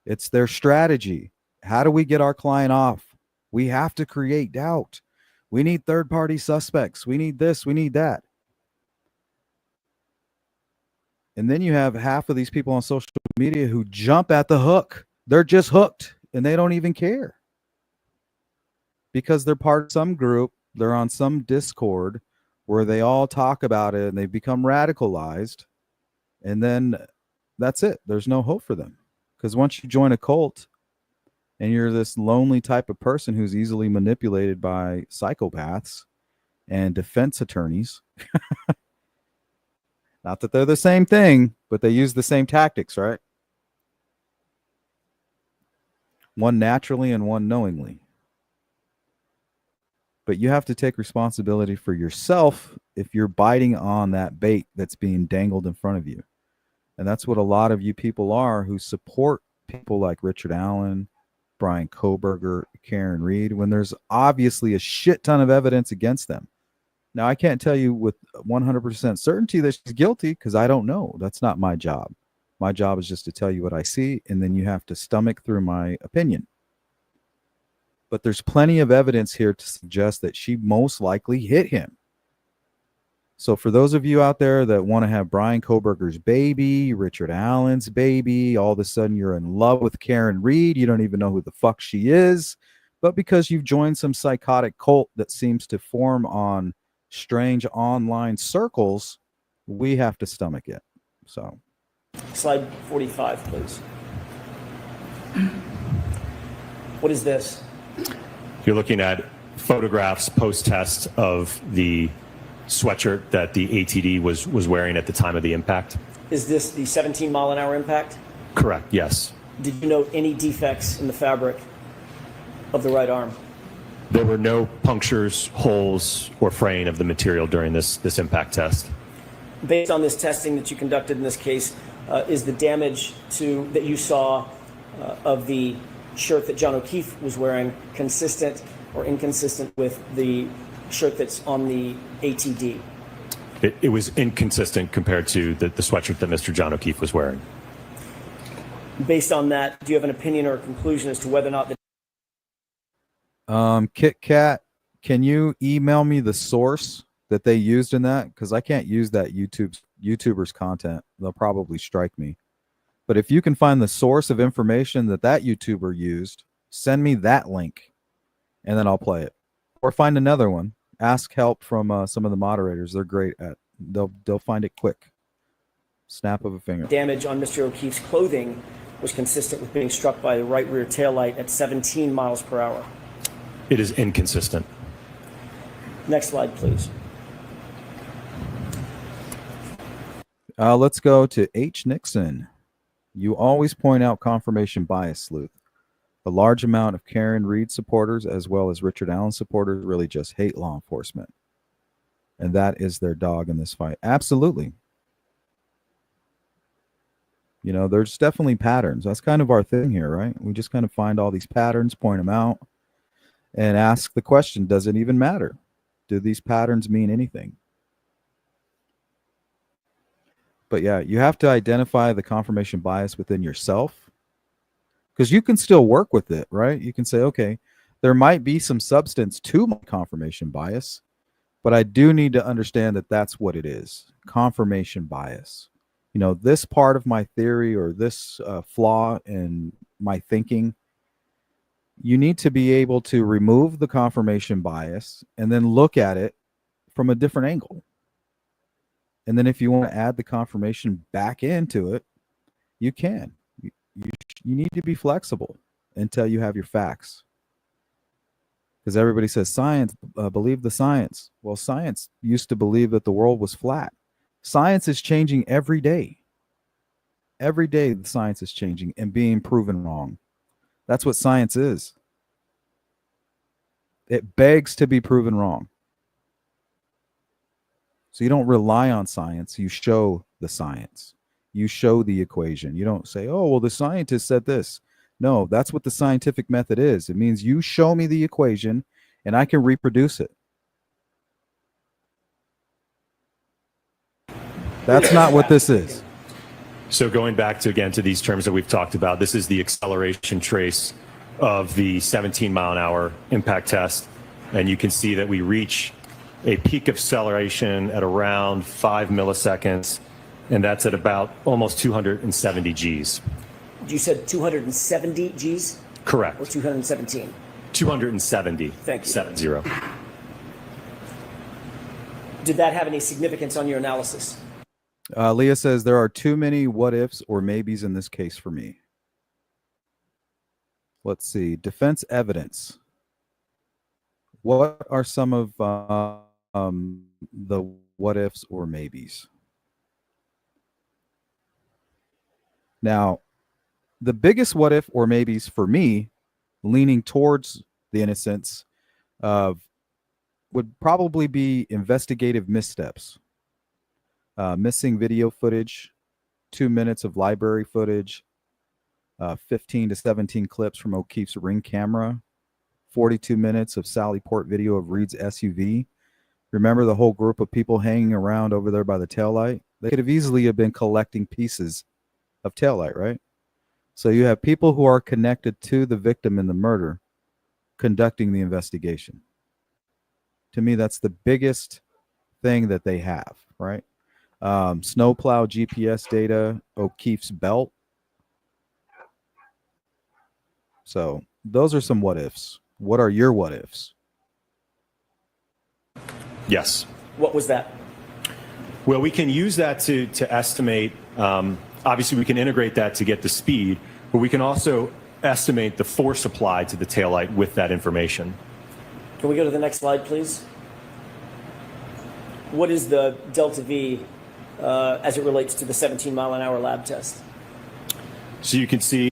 It's their strategy. How do we get our client off? We have to create doubt. We need third-party suspects. We need this. We need that. And then you have half of these people on social media who jump at the hook. They're just hooked and they don't even care. Because they're part of some group, they're on some Discord where they all talk about it and they become radicalized. And then that's it. There's no hope for them. Because once you join a cult and you're this lonely type of person who's easily manipulated by psychopaths and defense attorneys, not that they're the same thing, but they use the same tactics, right? One naturally and one knowingly. But you have to take responsibility for yourself if you're biting on that bait that's being dangled in front of you. And that's what a lot of you people are who support people like Richard Allen, Brian Kohberger, Karen Reed, when there's obviously a shit ton of evidence against them. Now, I can't tell you with 100% certainty that she's guilty because I don't know. That's not my job. My job is just to tell you what I see, and then you have to stomach through my opinion. But there's plenty of evidence here to suggest that she most likely hit him. So for those of you out there that want to have Brian Kohberger's baby, Richard Allen's baby, all of a sudden you're in love with Karen Reed, you don't even know who the fuck she is, but because you've joined some psychotic cult that seems to form on strange online circles, we have to stomach it. So Slide 45, please. What is this? You're looking at photographs post-test of the sweatshirt that the ATD was wearing at the time of the impact. Is this the 17-mile-an-hour impact? Correct, yes. Did you note any defects in the fabric of the right arm? There were no punctures, holes, or fraying of the material during this impact test. Based on this testing that you conducted in this case, is the damage that you saw of the shirt that John O'Keefe was wearing consistent or inconsistent with the shirt that's on the ATD? It was inconsistent compared to the sweatshirt that Mr. John O'Keefe was wearing. Based on that, do you have an opinion or a conclusion as to whether or not the Kit Kat, can you email me the source that they used in that? Because I can't use that YouTuber's content. They'll probably strike me. But if you can find the source of information that YouTuber used, send me that link, and then I'll play it. Or find another one. Ask help from some of the moderators. They're great at. They'll find it quick. Snap of a finger. damage on Mr. O'Keefe's clothing was consistent with being struck by the right rear taillight at 17 miles per hour? It is inconsistent. Next slide, please. Let's go to H. Nixon. You always point out confirmation bias, Sleuth. A large amount of Karen Reed supporters, as well as Richard Allen supporters, really just hate law enforcement. And that is their dog in this fight. Absolutely. You know, there's definitely patterns. That's kind of our thing here, right? We just kind of find all these patterns, point them out, and ask the question, does it even matter? Do these patterns mean anything? But yeah, you have to identify the confirmation bias within yourself, because you can still work with it, right? You can say, okay, there might be some substance to my confirmation bias, but I do need to understand that that's what it is. Confirmation bias. You know, this part of my theory or this flaw in my thinking, you need to be able to remove the confirmation bias and then look at it from a different angle. And then if you want to add the confirmation back into it, you can. You need to be flexible until you have your facts. Because everybody says science, believe the science. Well, science used to believe that the world was flat. Science is changing every day. Every day the science is changing and being proven wrong. That's what science is. It begs to be proven wrong. So you don't rely on science. You show the science. You show the equation. You don't say, oh, well, the scientist said this. No, that's what the scientific method is. It means you show me the equation and I can reproduce it. That's not what this is. So going back to these terms that we've talked about, this is the acceleration trace of the 17 mile an hour impact test. And you can see that we reach a peak acceleration at around 5 milliseconds. And that's at about almost 270 Gs. You said 270 Gs? Correct. Or 217? 270. Thank you. 70. Did that have any significance on your analysis? Leah says there are too many what ifs or maybes in this case for me. Let's see. Defense evidence. What are some of the what ifs or maybes? Now, the biggest what if or maybes for me, leaning towards the innocence of, would probably be investigative missteps. Missing video footage, 2 minutes of library footage, 15 to 17 clips from O'Keefe's Ring camera, 42 minutes of Sally Port video of Reed's SUV. Remember the whole group of people hanging around over there by the taillight? They could have easily have been collecting pieces of taillight, right? So you have people who are connected to the victim in the murder conducting the investigation. To me, that's the biggest thing that they have, right? Snowplow GPS data, O'Keefe's belt. So those are some what ifs. What are your what ifs? Yes. What was that? Well, we can use that to estimate. Obviously, we can integrate that to get the speed, but we can also estimate the force applied to the taillight with that information. Can we go to the next slide, please? What is the delta V as it relates to the 17 mile an hour lab test? So you can see.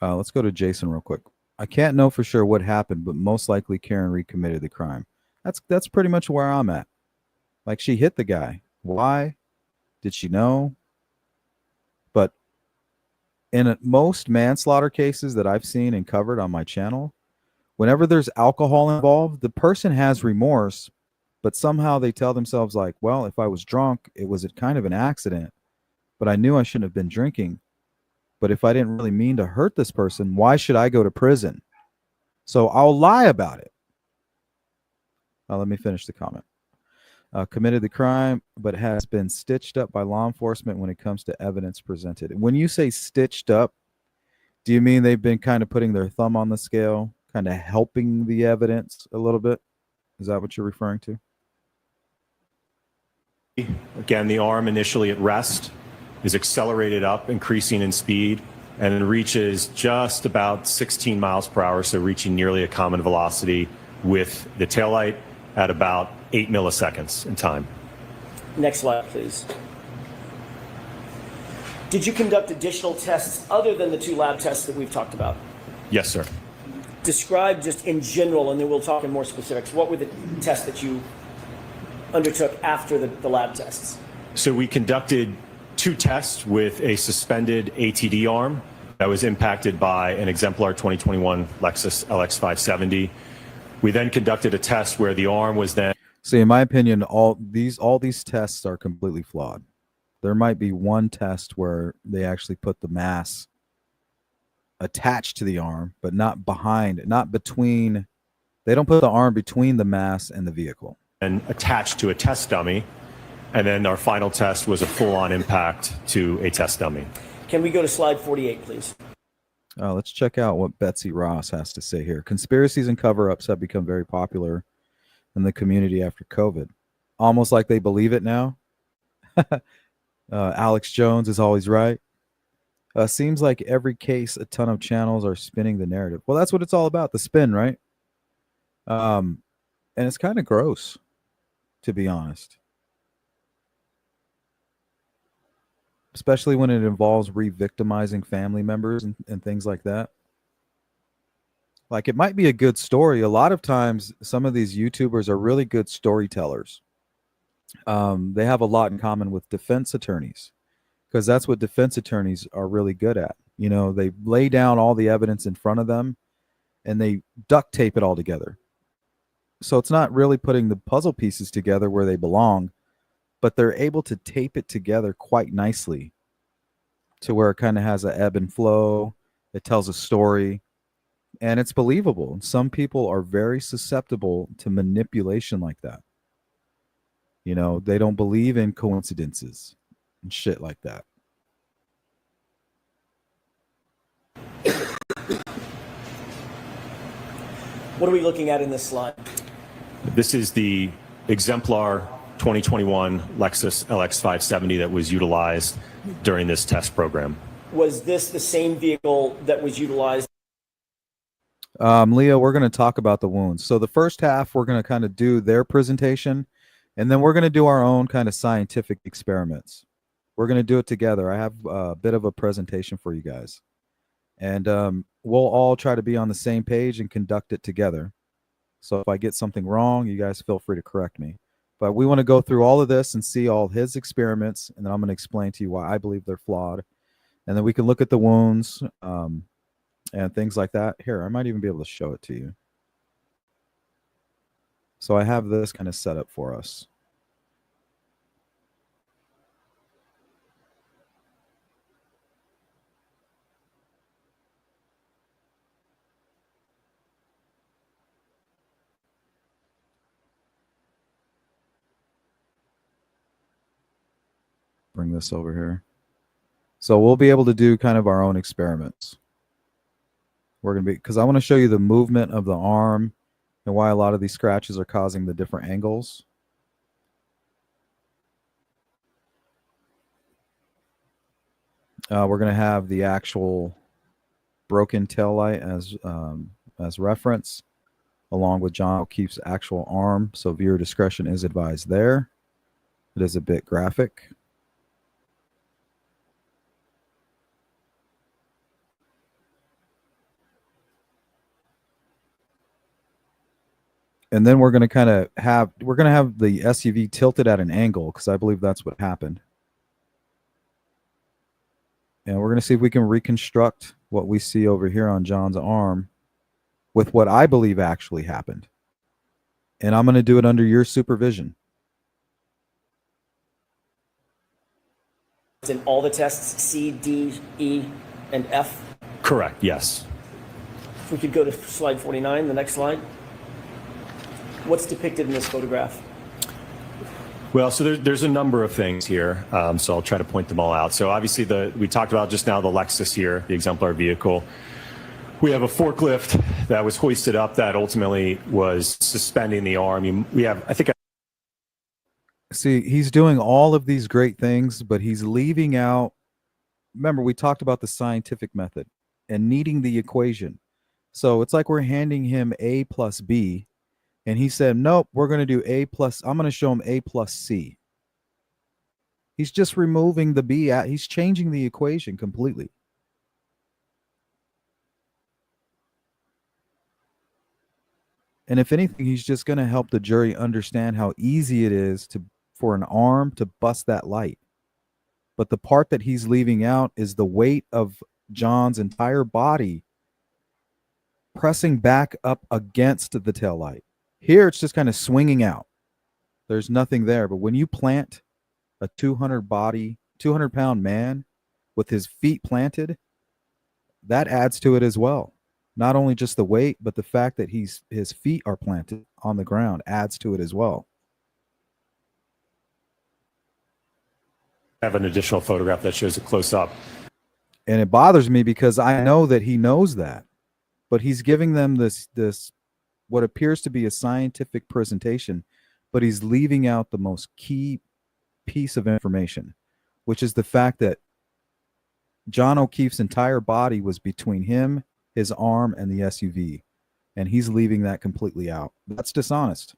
Let's go to Jason real quick. I can't know for sure what happened, but most likely Karen Reed committed the crime. That's pretty much where I'm at. Like, she hit the guy. Why? Did she know? in most manslaughter cases that I've seen and covered on my channel, whenever there's alcohol involved, the person has remorse, but somehow they tell themselves like, well, if I was drunk, it was a kind of an accident, but I knew I shouldn't have been drinking. But if I didn't really mean to hurt this person, why should I go to prison? So I'll lie about it. Let me finish the comment. Committed the crime, but has been stitched up by law enforcement when it comes to evidence presented. When you say stitched up, do you mean they've been kind of putting their thumb on the scale, kind of helping the evidence a little bit? Is that what you're referring to? Again, the arm initially at rest is accelerated up, increasing in speed, and it reaches just about 16 miles per hour, so reaching nearly a common velocity with the taillight at about 8 milliseconds in time. Next slide, please. Did you conduct additional tests other than the 2 lab tests that we've talked about? Yes, sir. Describe just in general, and then we'll talk in more specifics. What were the tests that you undertook after the lab tests? So we conducted 2 tests with a suspended ATD arm that was impacted by an exemplar 2021 Lexus LX570. We then conducted a test where the arm was then... See, in my opinion, all these tests are completely flawed. There might be one test where they actually put the mass attached to the arm, but not behind, not between. They don't put the arm between the mass and the vehicle. And attached to a test dummy. And then our final test was a full-on impact to a test dummy. Can we go to slide 48, please? Let's check out what Betsy Ross has to say here. Conspiracies and cover-ups have become very popular in the community after COVID. Almost like they believe it now. Alex Jones is always right. Seems like every case, a ton of channels are spinning the narrative. Well, that's what it's all about, the spin, right? And it's kind of gross, to be honest. Especially when it involves re-victimizing family members and things like that. Like, it might be a good story. A lot of times, some of these YouTubers are really good storytellers. They have a lot in common with defense attorneys, because that's what defense attorneys are really good at. You know, they lay down all the evidence in front of them and they duct tape it all together. So it's not really putting the puzzle pieces together where they belong, but they're able to tape it together quite nicely to where it kind of has an ebb and flow. It tells a story and it's believable. And some people are very susceptible to manipulation like that. You know, they don't believe in coincidences and shit like that. What are we looking at in this slide? This is the exemplar 2021 Lexus LX570 that was utilized during this test program. Was this the same vehicle that was utilized? Leo, we're going to talk about the wounds. So the first half, we're going to kind of do their presentation, and then we're going to do our own kind of scientific experiments. We're going to do it together. I have a bit of a presentation for you guys. And we'll all try to be on the same page and conduct it together. So if I get something wrong, you guys feel free to correct me. But we want to go through all of this and see all his experiments, and then I'm going to explain to you why I believe they're flawed. And then we can look at the wounds and things like that. Here, I might even be able to show it to you. So I have this kind of set up for us. Bring this over here. So we'll be able to do kind of our own experiments. We're going to be, because I want to show you the movement of the arm and why a lot of these scratches are causing the different angles. We're going to have the actual broken tail light as reference, along with John O'Keefe's actual arm. So viewer discretion is advised there. It is a bit graphic. And then we're going to have the SUV tilted at an angle, because I believe that's what happened. And we're going to see if we can reconstruct what we see over here on John's arm with what I believe actually happened. And I'm going to do it under your supervision. It's in all the tests, C, D, E, and F. Correct, yes. If we could go to slide 49, the next slide. What's depicted in this photograph? Well, so there's a number of things here, so I'll try to point them all out. So obviously, we talked about just now the Lexus here, the exemplar vehicle. We have a forklift that was hoisted up that ultimately was suspending the arm. See, he's doing all of these great things, but he's leaving out. Remember, we talked about the scientific method and needing the equation. So it's like we're handing him A plus B, and he said, nope, we're going to do A plus, I'm going to show him A plus C. He's just removing the B out. He's changing the equation completely. And if anything, he's just going to help the jury understand how easy it is for an arm to bust that light. But the part that he's leaving out is the weight of John's entire body pressing back up against the taillight. Here, it's just kind of swinging out. There's nothing there. But when you plant a 200-pound man with his feet planted, that adds to it as well. Not only just the weight, but the fact that his feet are planted on the ground adds to it as well. I have an additional photograph that shows it close up. And it bothers me because I know that he knows that, but he's giving them this what appears to be a scientific presentation, but he's leaving out the most key piece of information, which is the fact that John O'Keefe's entire body was between him, his arm, and the SUV, and he's leaving that completely out. That's dishonest.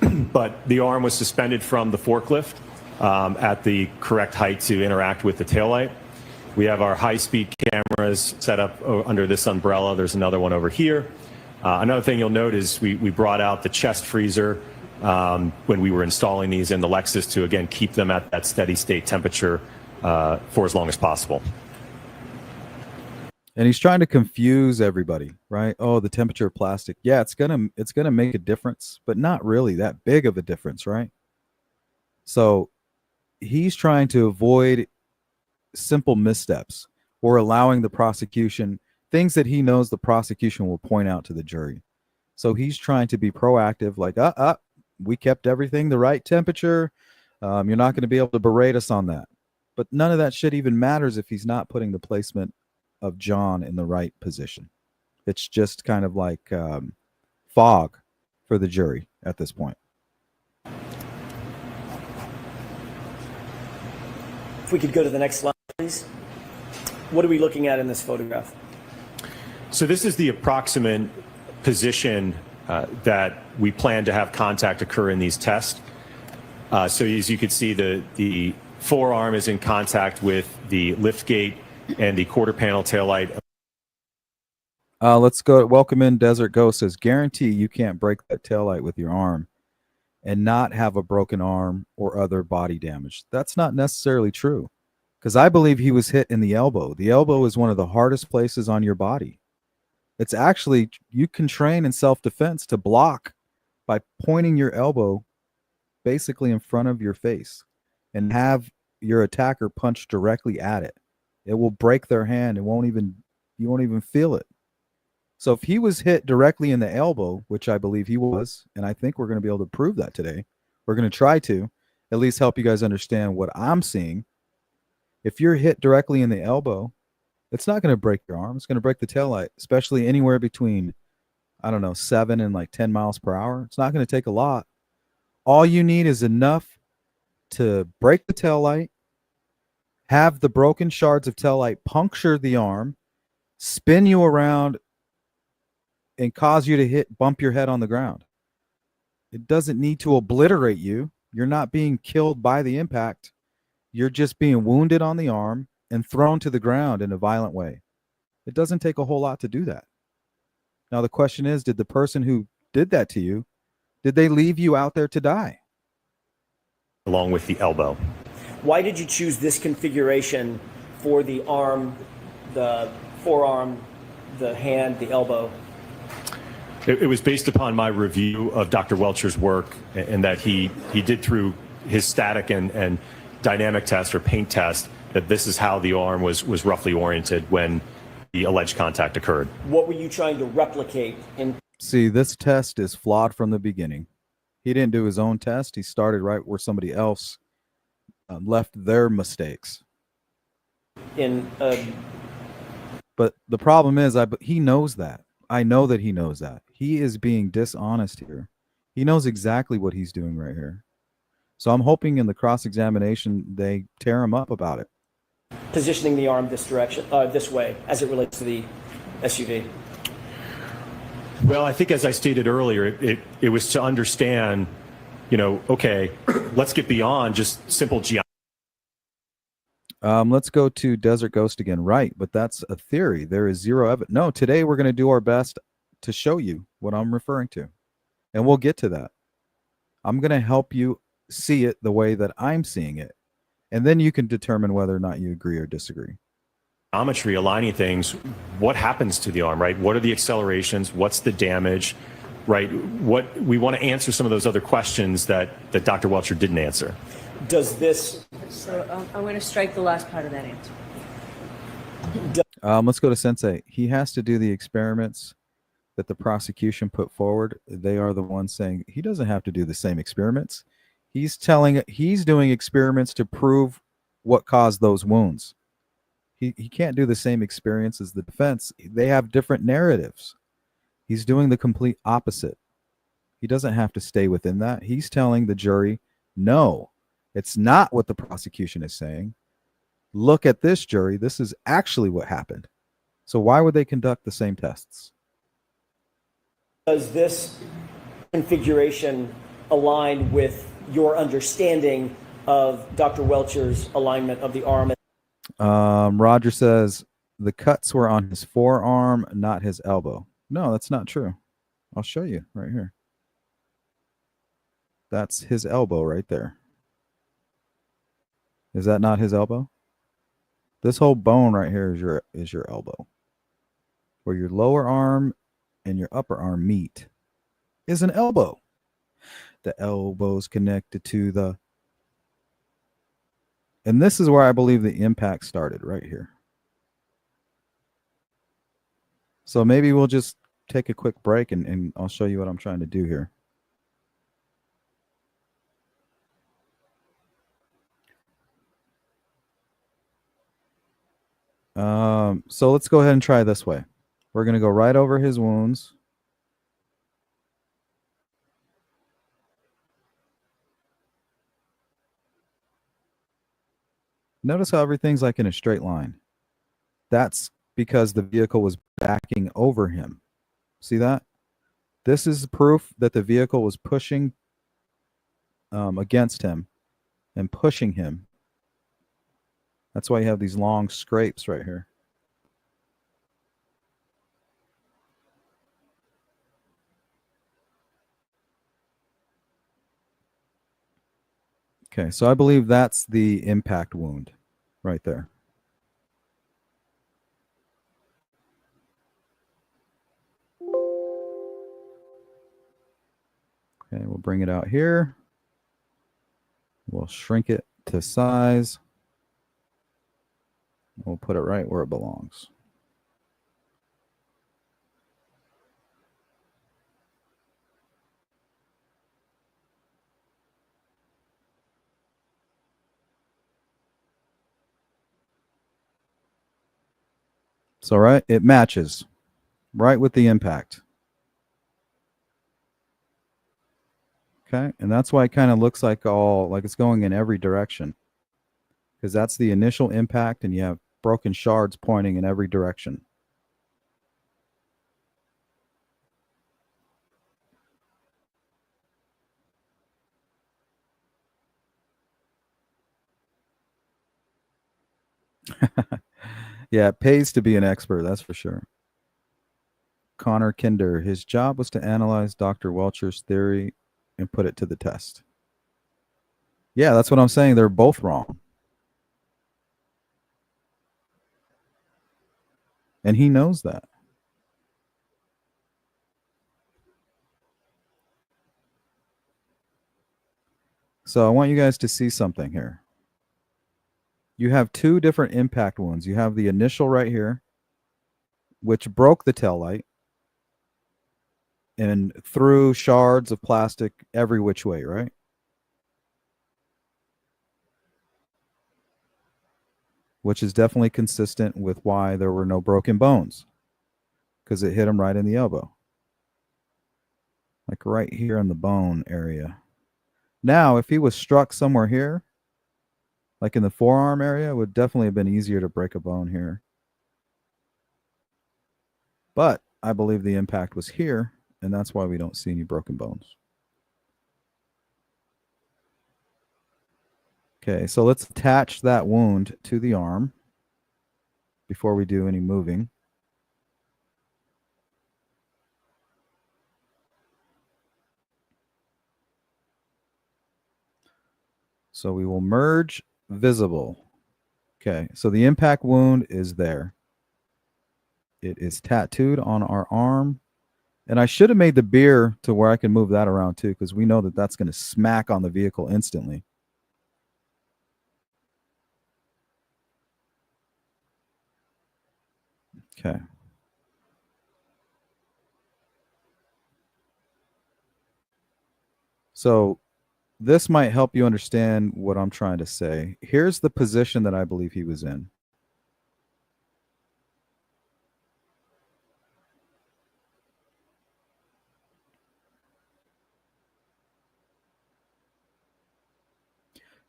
But the arm was suspended from the forklift at the correct height to interact with the taillight. We have our high-speed cameras set up under this umbrella. There's another one over here. Another thing you'll note is we brought out the chest freezer when we were installing these in the Lexus to, again, keep them at that steady state temperature for as long as possible. And he's trying to confuse everybody, right? Oh, the temperature of plastic. Yeah, it's gonna make a difference, but not really that big of a difference, right? So he's trying to avoid simple missteps or allowing the prosecution things that he knows the prosecution will point out to the jury. So he's trying to be proactive, like, we kept everything the right temperature. You're not going to be able to berate us on that. But none of that shit even matters if he's not putting the placement of John in the right position. It's just kind of like fog for the jury at this point. If we could go to the next slide, please. What are we looking at in this photograph? So this is the approximate position that we plan to have contact occur in these tests. So as you can see, the forearm is in contact with the lift gate and the quarter panel taillight. Let's go. Welcome in Desert Ghost says, guarantee you can't break that taillight with your arm and not have a broken arm or other body damage. That's not necessarily true, because I believe he was hit in the elbow. The elbow is one of the hardest places on your body. It's actually, you can train in self-defense to block by pointing your elbow basically in front of your face and have your attacker punch directly at it. It will break their hand. You won't even feel it. So if he was hit directly in the elbow, which I believe he was, and I think we're going to be able to prove that today, we're going to try to at least help you guys understand what I'm seeing. If you're hit directly in the elbow, it's not going to break your arm. It's going to break the taillight, especially anywhere between, 7 and like 10 miles per hour. It's not going to take a lot. All you need is enough to break the taillight, have the broken shards of taillight puncture the arm, spin you around, and cause you to bump your head on the ground. It doesn't need to obliterate you. You're not being killed by the impact. You're just being wounded on the arm and thrown to the ground in a violent way. It doesn't take a whole lot to do that. Now, the question is, did the person who did that to you, did they leave you out there to die? Along with the elbow. Why did you choose this configuration for the arm, the forearm, the hand, the elbow? It was based upon my review of Dr. Welcher's work, and that he did through his static and dynamic test or paint test that this is how the arm was roughly oriented when the alleged contact occurred. What were you trying to replicate in? See, this test is flawed from the beginning. He didn't do his own test. He started right where somebody else left their mistakes. But the problem is, he knows that. I know that he knows that. He is being dishonest here. He knows exactly what he's doing right here. So I'm hoping in the cross-examination they tear him up about it. Positioning the arm this direction, this way, as it relates to the SUV. Well, I think as I stated earlier, it was to understand, okay, let's get beyond just simple geometry. Let's go to Desert Ghost again. Right, but that's a theory. There is zero evidence. No, today we're going to do our best to show you what I'm referring to. And we'll get to that. I'm going to help you see it the way that I'm seeing it. And then you can determine whether or not you agree or disagree. Geometry, aligning things, what happens to the arm, right? What are the accelerations? What's the damage, right? What we want to answer some of those other questions that Dr. Welcher didn't answer. Does this? So I'm going to strike the last part of that answer. Let's go to Sensei. He has to do the experiments that the prosecution put forward. They are the ones saying he doesn't have to do the same experiments. He's doing experiments to prove what caused those wounds. He can't do the same experience as the defense. They have different narratives. He's doing the complete opposite. He doesn't have to stay within that. He's telling the jury, no, it's not what the prosecution is saying. Look at this, jury. This is actually what happened. So why would they conduct the same tests? Does this configuration align with your understanding of Dr. Welcher's alignment of the arm? Roger says the cuts were on his forearm, not his elbow. No, that's not true. I'll show you right here. That's his elbow right there. Is that not his elbow? This whole bone right here is your elbow. Where your lower arm and your upper arm meet is an elbow. The elbow's connected to the... And this is where I believe the impact started, right here. So maybe we'll just take a quick break and I'll show you what I'm trying to do here. So let's go ahead and try this way. We're going to go right over his wounds. Notice how everything's like in a straight line. That's because the vehicle was backing over him. See that? This is proof that the vehicle was pushing against him and pushing him. That's why you have these long scrapes right here. Okay, so I believe that's the impact wound right there. Okay, we'll bring it out here. We'll shrink it to size. We'll put it right where it belongs. So, right, it matches right with the impact. Okay, and that's why it kind of looks like it's going in every direction, because that's the initial impact and you have broken shards pointing in every direction. Yeah, it pays to be an expert, that's for sure. Connor Kinder, his job was to analyze Dr. Welcher's theory and put it to the test. Yeah, that's what I'm saying. They're both wrong. And he knows that. So I want you guys to see something here. You have two different impact wounds. You have the initial right here, which broke the taillight and threw shards of plastic every which way, right? Which is definitely consistent with why there were no broken bones, because it hit him right in the elbow, like right here in the bone area. Now, if he was struck somewhere here, like in the forearm area, it would definitely have been easier to break a bone here. But I believe the impact was here, and that's why we don't see any broken bones. Okay, so let's attach that wound to the arm before we do any moving. So we will merge visible. Okay, so the impact wound is there. It is tattooed on our arm. And I should have made the beer to where I can move that around too, because we know that that's going to smack on the vehicle instantly. Okay. So this might help you understand what I'm trying to say. Here's the position that I believe he was in.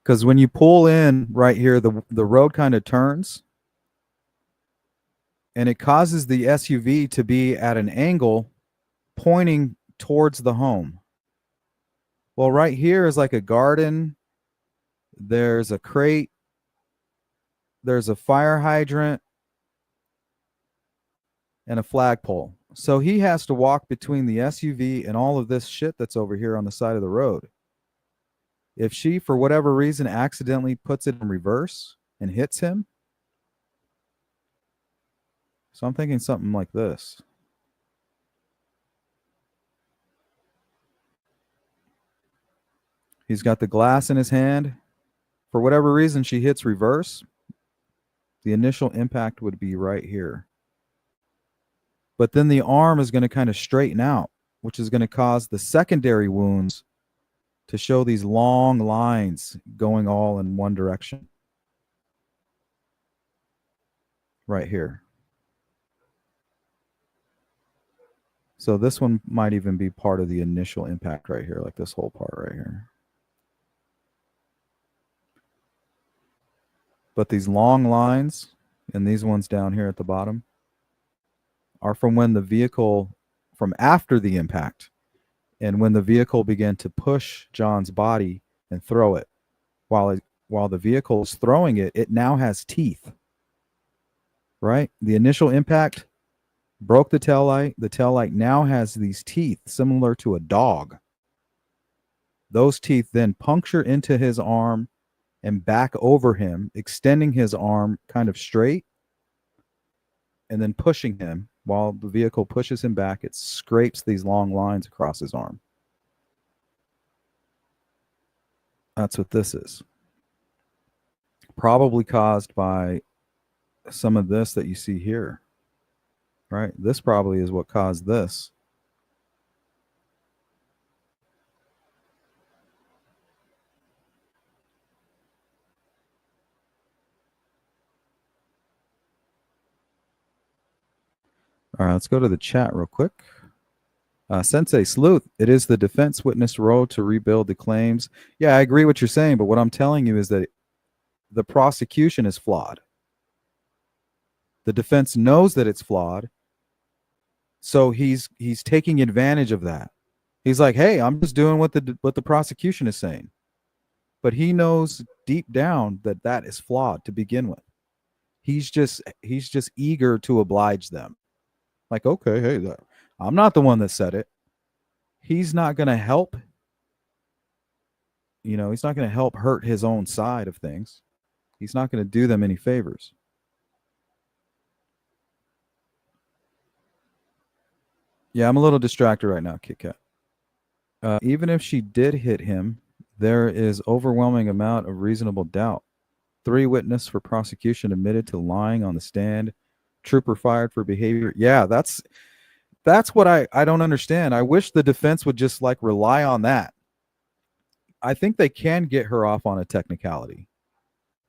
Because when you pull in right here, the road kind of turns and it causes the SUV to be at an angle pointing towards the home. Well, right here is like a garden. There's a crate. There's a fire hydrant and a flagpole. So he has to walk between the SUV and all of this shit that's over here on the side of the road. If she, for whatever reason, accidentally puts it in reverse and hits him, so I'm thinking something like this. He's got the glass in his hand. For whatever reason, she hits reverse. The initial impact would be right here. But then the arm is going to kind of straighten out, which is going to cause the secondary wounds to show these long lines going all in one direction. Right here. So this one might even be part of the initial impact right here, like this whole part right here. But these long lines and these ones down here at the bottom are from when the vehicle, from after the impact, and when the vehicle began to push John's body and throw it. While the vehicle is throwing it, it now has teeth. Right? The initial impact broke the taillight. The taillight now has these teeth similar to a dog. Those teeth then puncture into his arm and back over him, extending his arm kind of straight and then pushing him. While the vehicle pushes him back, it scrapes these long lines across his arm. That's what this is. Probably caused by some of this that you see here. Right? This probably is what caused this. All right, let's go to the chat real quick. Sensei Sleuth, it is the defense witness role to rebuild the claims. Yeah, I agree what you're saying, but what I'm telling you is that the prosecution is flawed. The defense knows that it's flawed, so he's taking advantage of that. He's like, "Hey, I'm just doing what the prosecution is saying," but he knows deep down that that is flawed to begin with. He's just eager to oblige them. Like, okay, hey, I'm not the one that said it. He's not going to help. He's not going to help hurt his own side of things. He's not going to do them any favors. Yeah, I'm a little distracted right now, Kit Kat. Even if she did hit him, there is overwhelming amount of reasonable doubt. 3 witness for prosecution admitted to lying on the stand. Trooper fired for behavior. Yeah, that's what I don't understand. I wish the defense would just like rely on that. I think they can get her off on a technicality.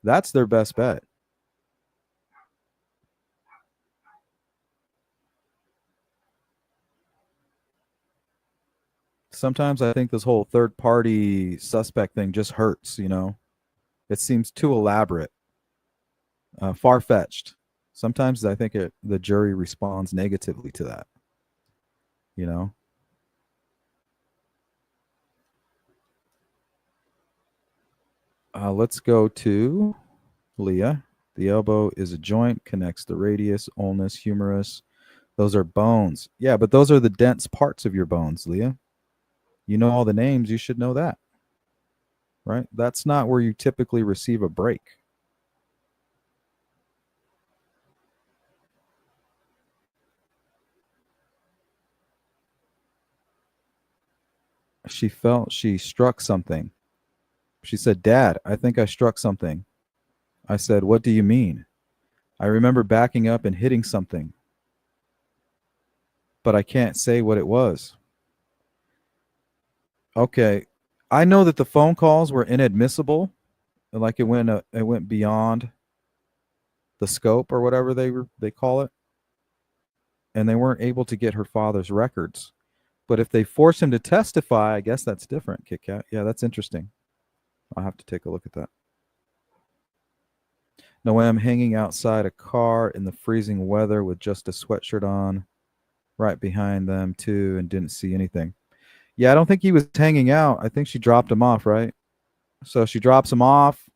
That's their best bet. Sometimes I think this whole third party suspect thing just hurts, you know? It seems too elaborate, far fetched. Sometimes I think the jury responds negatively to that, you know? Let's go to Leah. The elbow is a joint, connects the radius, ulnus, humerus. Those are bones. Yeah, but those are the dense parts of your bones, Leah. You know all the names, you should know that. Right? That's not where you typically receive a break. She felt she struck something. She said, "Dad, I think I struck something." I said, "What do you mean?" "I remember backing up and hitting something, but I can't say what it was." Okay. I know that the phone calls were inadmissible. Like it went beyond the scope or whatever they call it, and they weren't able to get her father's records. But if they force him to testify, I guess that's different, Kit Kat. Yeah, that's interesting. I'll have to take a look at that. No way I'm hanging outside a car in the freezing weather with just a sweatshirt on right behind them too and didn't see anything. Yeah, I don't think he was hanging out. I think she dropped him off, right? So she drops him off.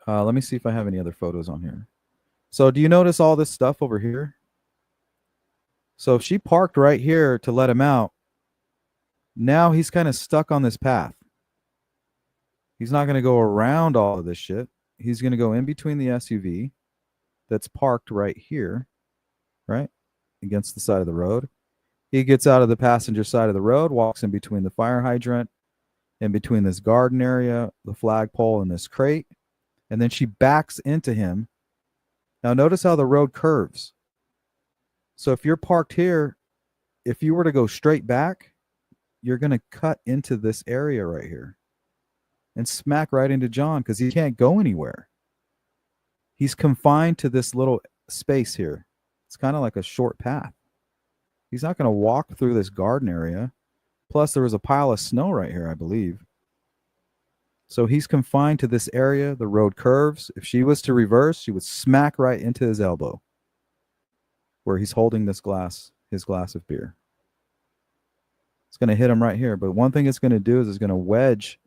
Let me see if I have any other photos on here. So do you notice all this stuff over here? So if she parked right here to let him out, now he's kind of stuck on this path. He's not going to go around all of this shit. He's going to go in between the SUV that's parked right here, right? Against the side of the road. He gets out of the passenger side of the road, walks in between the fire hydrant, in between this garden area, the flagpole, and this crate. And then she backs into him. Now notice how the road curves. So if you're parked here, if you were to go straight back, you're going to cut into this area right here and smack right into John because he can't go anywhere. He's confined to this little space here. It's kind of like a short path. He's not going to walk through this garden area. Plus, there was a pile of snow right here, I believe. So he's confined to this area. The road curves. If she was to reverse, she would smack right into his elbow where he's holding this glass, his glass of beer. It's going to hit him right here. But one thing it's going to do is it's going to wedge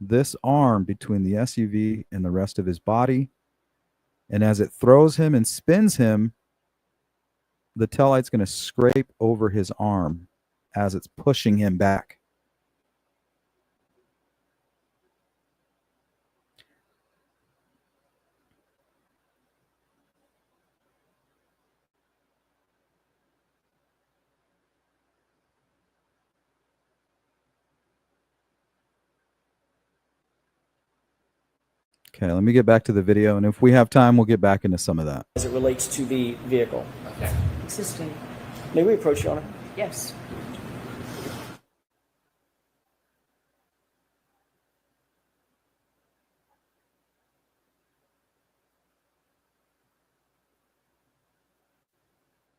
this arm between the SUV and the rest of his body. And as it throws him and spins him, the taillight's going to scrape over his arm as it's pushing him back. Okay, let me get back to the video, and if we have time, we'll get back into some of that. As it relates to the vehicle. Existing. May we approach, Your Honor? Yes.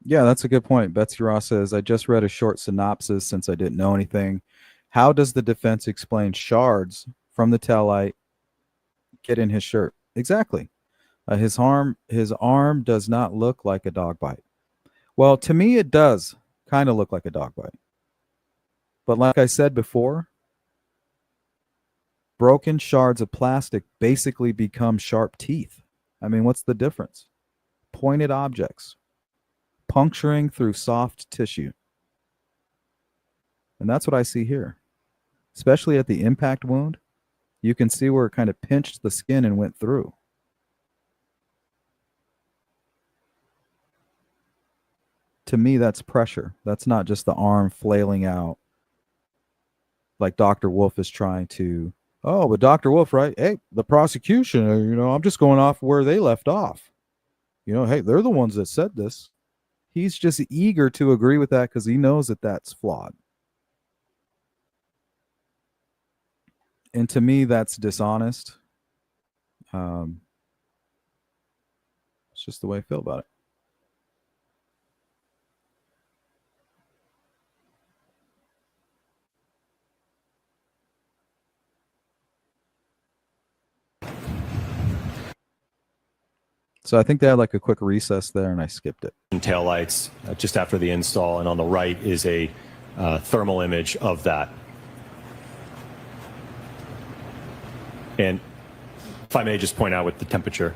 Yeah, that's a good point. Betsy Ross says, I just read a short synopsis since I didn't know anything. How does the defense explain shards from the taillight get in his shirt? Exactly. His arm does not look like a dog bite. Well, to me, it does kind of look like a dog bite. But like I said before, broken shards of plastic basically become sharp teeth. I mean, what's the difference? Pointed objects puncturing through soft tissue. And that's what I see here, especially at the impact wound. You can see where it kind of pinched the skin and went through. To me, that's pressure. That's not just the arm flailing out like Dr. Wolfe is trying to. Oh, but Dr. Wolfe, right? Hey, the prosecution, I'm just going off where they left off. Hey, they're the ones that said this. He's just eager to agree with that because he knows that that's flawed. And to me, that's dishonest. It's just the way I feel about it. So I think they had like a quick recess there, and I skipped it. Taillights just after the install, and on the right is a thermal image of that. And if I may just point out with the temperature.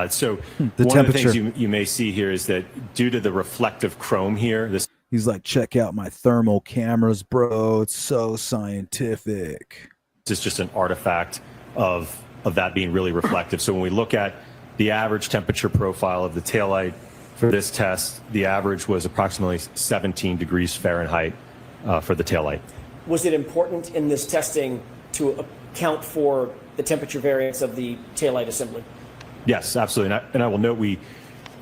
So one of the things you may see here is that due to the reflective chrome here, he's like, check out my thermal cameras, bro. It's so scientific. This is just an artifact of that being really reflective. So when we look at the average temperature profile of the taillight for this test, the average was approximately 17 degrees Fahrenheit for the taillight. Was it important in this testing to account for the temperature variance of the taillight assembly? Yes, absolutely. And I will note we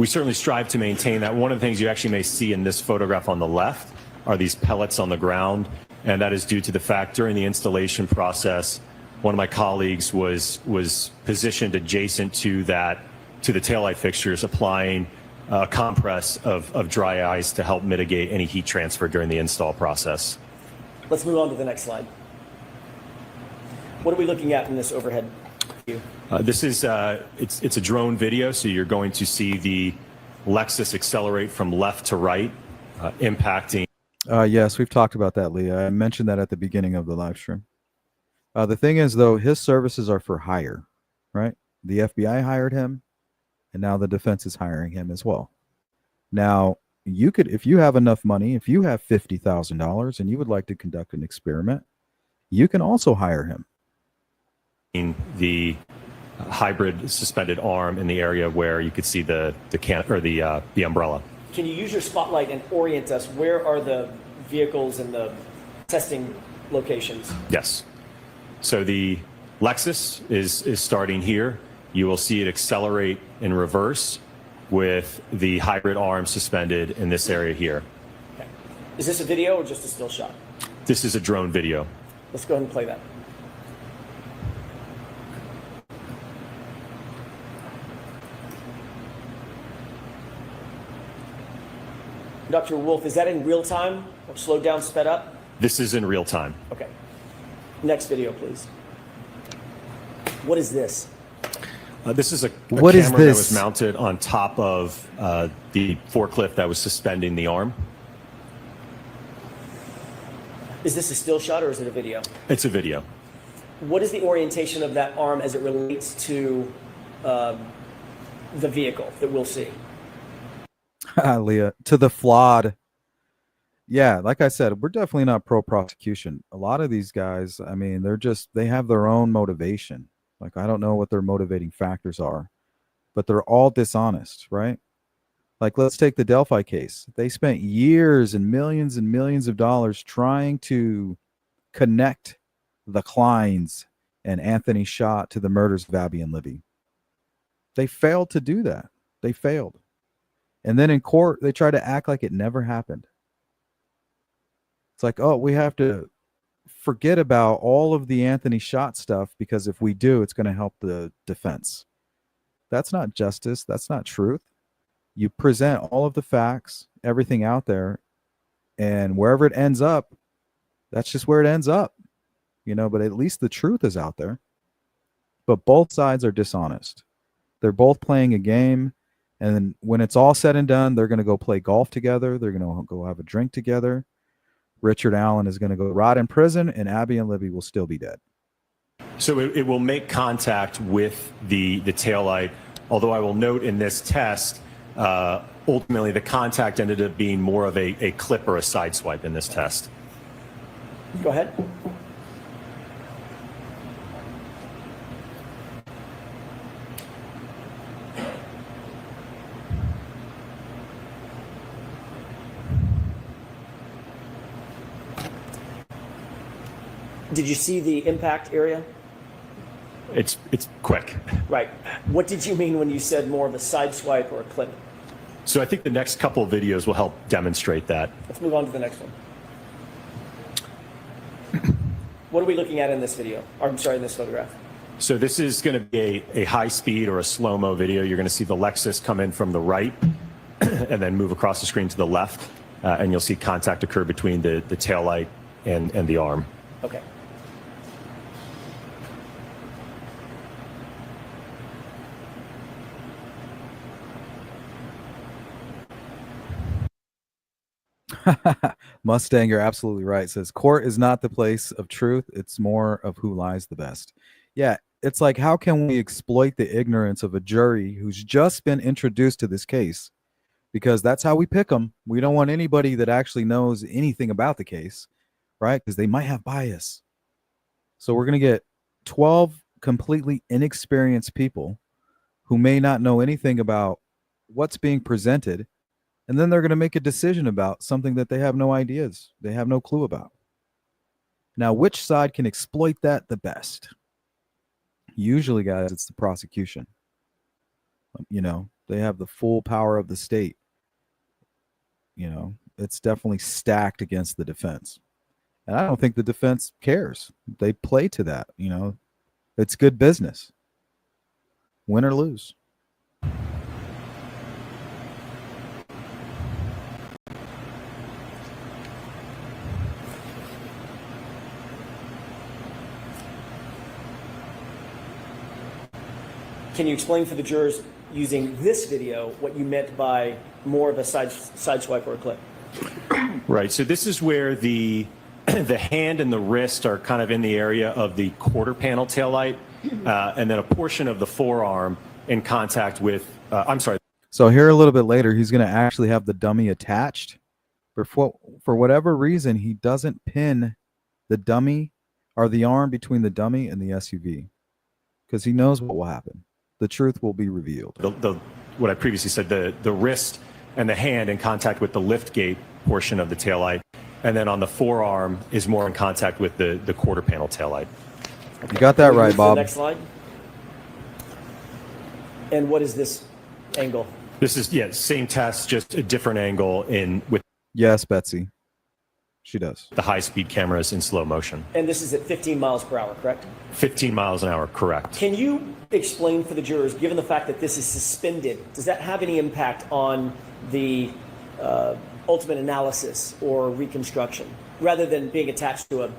certainly strive to maintain that. One of the things you actually may see in this photograph on the left are these pellets on the ground, and that is due to the fact during the installation process, one of my colleagues was positioned adjacent to the taillight fixtures, applying a compress of dry ice to help mitigate any heat transfer during the install process. Let's move on to the next slide. What are we looking at in this overhead view? This is it's a drone video, so you're going to see the Lexus accelerate from left to right, impacting. Yes, we've talked about that, Leah. I mentioned that at the beginning of the live stream. The thing is, though, his services are for hire, right? The FBI hired him, and now the defense is hiring him as well. Now, you could, if you have enough money, if you have $50,000 and you would like to conduct an experiment, you can also hire him. The hybrid suspended arm in the area where you could see the umbrella. Can you use your spotlight and orient us? Where are the vehicles and the testing locations? Yes. So the Lexus is starting here. You will see it accelerate in reverse with the hybrid arm suspended in this area here. Okay. Is this a video or just a still shot? This is a drone video. Let's go ahead and play that. Dr. Wolfe, is that in real time or slowed down, sped up? This is in real time. Okay. Next video, please. What is this? This is a camera that was mounted on top of the forklift that was suspending the arm. Is this a still shot or is it a video? It's a video. What is the orientation of that arm as it relates to the vehicle that we'll see? Leah, to the flawed. Yeah, like I said, we're definitely not pro-prosecution. A lot of these guys, I mean, they have their own motivation. Like, I don't know what their motivating factors are, but they're all dishonest, right? Like, let's take the Delphi case. They spent years and millions of dollars trying to connect the Kleins and Anthony Schott to the murders of Abby and Libby. They failed to do that. They failed. And then in court, they try to act like it never happened. It's like, oh, we have to forget about all of the Anthony Schott stuff because if we do, it's going to help the defense. That's not justice. That's not truth. You present all of the facts, everything out there, and wherever it ends up, that's just where it ends up. But at least the truth is out there. But both sides are dishonest. They're both playing a game. And then when it's all said and done, they're going to go play golf together. They're going to go have a drink together. Richard Allen is going to go rot in prison, and Abby and Libby will still be dead. So it will make contact with the taillight, although I will note in this test, ultimately the contact ended up being more of a clip or a side swipe in this test. Go ahead. Did you see the impact area? It's quick. Right. What did you mean when you said more of a side swipe or a clip? So I think the next couple of videos will help demonstrate that. Let's move on to the next one. What are we looking at in this video? Or, I'm sorry, in this photograph. So this is going to be a high speed or a slow-mo video. You're going to see the Lexus come in from the right and then move across the screen to the left. And you'll see contact occur between the taillight and the arm. Okay. Mustang, you're absolutely right. Says court is not the place of truth. It's more of who lies the best. Yeah, it's like, how can we exploit the ignorance of a jury who's just been introduced to this case? Because that's how we pick them. We don't want anybody that actually knows anything about the case, right? Because they might have bias. So we're going to get 12 completely inexperienced people who may not know anything about what's being presented. And then they're going to make a decision about something that they have no ideas. They have no clue about. Now, which side can exploit that the best? Usually, guys, it's the prosecution. You know, they have the full power of the state. You know, it's definitely stacked against the defense. And I don't think the defense cares. They play to that, you know. It's good business. Win or lose. Can you explain for the jurors using this video what you meant by more of a side swipe or a clip? Right. So this is where the hand and the wrist are kind of in the area of the quarter panel taillight, and then a portion of the forearm in contact with, I'm sorry. So here a little bit later, he's going to actually have the dummy attached. For whatever reason, he doesn't pin the dummy or the arm between the dummy and the SUV because he knows what will happen. The truth will be revealed. What I previously said, the wrist and the hand in contact with the lift gate portion of the taillight, and then on the forearm is more in contact with the quarter panel taillight. Okay. You got that right, Bob. Next slide. And what is this angle? This is, yeah, same test, just a different angle with. Yes, Betsy. She does. The high-speed cameras in slow motion. And this is at 15 miles per hour, correct? 15 miles an hour, correct. Can you explain for the jurors, given the fact that this is suspended, does that have any impact on the ultimate analysis or reconstruction, rather than being attached to an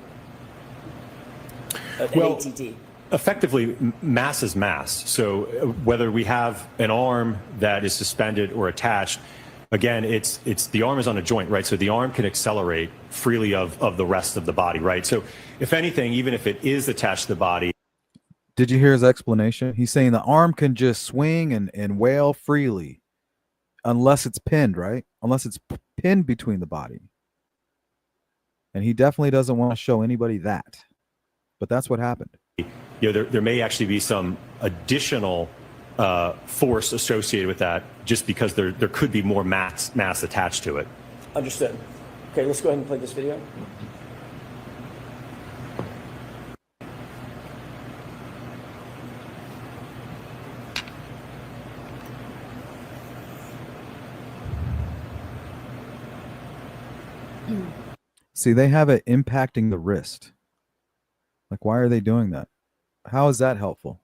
ATT? Effectively, mass is mass. So whether we have an arm that is suspended or attached, again, it's the arm is on a joint, right? So the arm can accelerate freely of the rest of the body, right? So if anything, even if it is attached to the body. Did you hear his explanation? He's saying the arm can just swing and wail freely unless it's pinned, right? Unless it's pinned between the body. And he definitely doesn't want to show anybody that. But that's what happened. You know, there may actually be some additional force associated with that, just because there could be more mass attached to it. Understood. Okay, let's go ahead and play this video. See, they have it impacting the wrist. Like, why are they doing that? How is that helpful?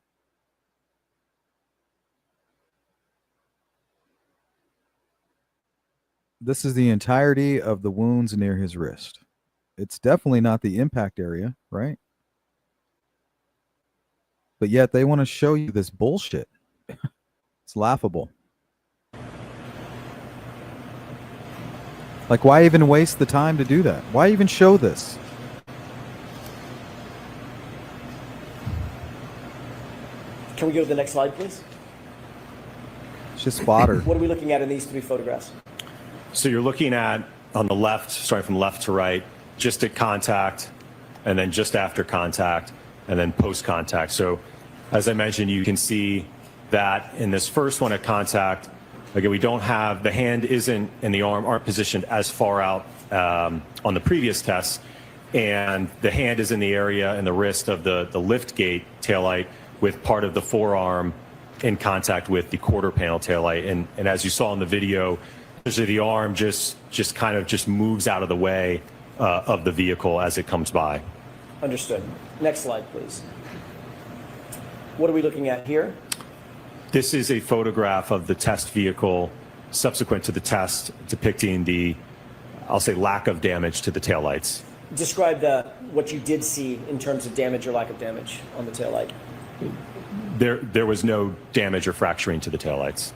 This is the entirety of the wounds near his wrist. It's definitely not the impact area, right? But yet they want to show you this bullshit. It's laughable. Like, why even waste the time to do that? Why even show this? Can we go to the next slide, please? It's just fodder. What are we looking at in these three photographs? So you're looking at, on the left, starting from left to right, just at contact, and then just after contact, and then post-contact. So as I mentioned, you can see that in this first one at contact, again, we don't have, the hand isn't and the arm aren't positioned as far out on the previous test. and the hand is in the area and the wrist of the lift gate taillight with part of the forearm in contact with the quarter panel taillight. And as you saw in the video, essentially the arm just kind of just moves out of the way of the vehicle as it comes by. Understood. Next slide, please. What are we looking at here? This is a photograph of the test vehicle subsequent to the test, depicting the, I'll say, lack of damage to the taillights. Describe what you did see in terms of damage or lack of damage on the taillight. There was no damage or fracturing to the taillights.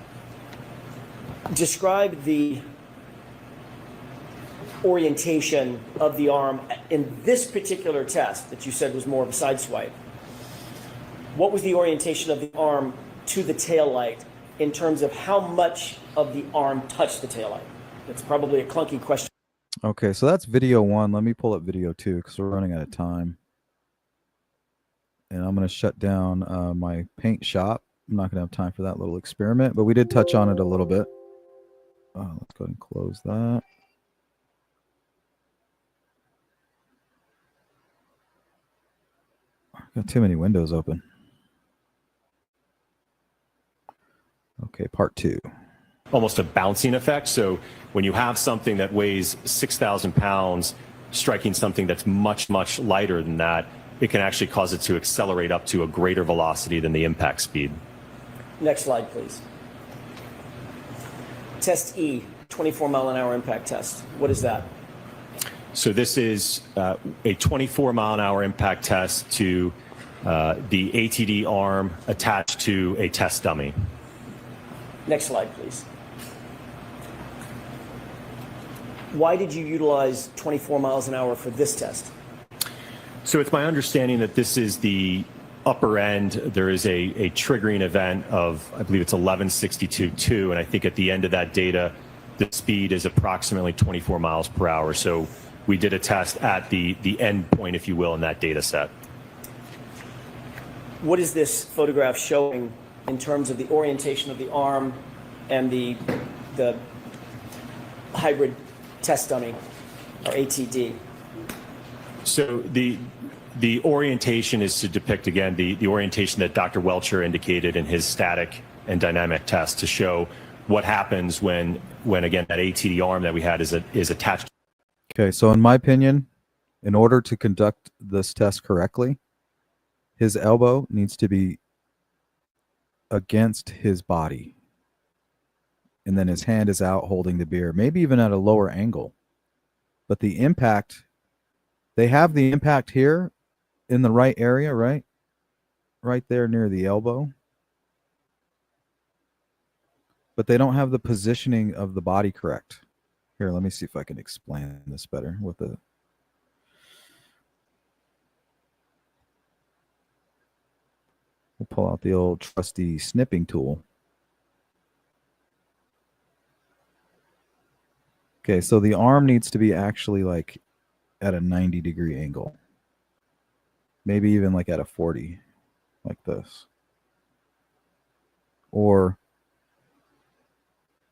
Describe the orientation of the arm in this particular test that you said was more of a side swipe. What was the orientation of the arm to the taillight in terms of how much of the arm touched the taillight? It's probably a clunky question. Okay, so that's video 1. Let me pull up video 2 because we're running out of time. And I'm going to shut down my paint shop. I'm not going to have time for that little experiment, but we did touch on it a little bit. Let's go ahead and close that. Got too many windows open. Okay, part 2. Almost a bouncing effect. So when you have something that weighs 6,000 pounds striking something that's much, much lighter than that, it can actually cause it to accelerate up to a greater velocity than the impact speed. Next slide, please. Test E, 24-mile-an-hour impact test. What is that? So this is a 24-mile-an-hour impact test to the ATD arm attached to a test dummy. Next slide, please. Why did you utilize 24 miles an hour for this test? So it's my understanding that this is the upper end. There is a triggering event of, I believe it's 1162.2, and I think at the end of that data, the speed is approximately 24 miles per hour. So we did a test at the end point, if you will, in that data set. What is this photograph showing in terms of the orientation of the arm and the hybrid test dummy, or ATD? So the orientation is to depict, again, the orientation that Dr. Welcher indicated in his static and dynamic test to show what happens when again, that ATD arm that we had is attached. Okay, so in my opinion, in order to conduct this test correctly, his elbow needs to be against his body. And then his hand is out holding the beer, maybe even at a lower angle. But the impact, they have the impact here in the right area, right? Right there near the elbow. But they don't have the positioning of the body correct. Here, let me see if I can explain this better with the... We'll pull out the old trusty snipping tool. Okay, so the arm needs to be actually like at a 90-degree angle. Maybe even like at a 40, like this. Or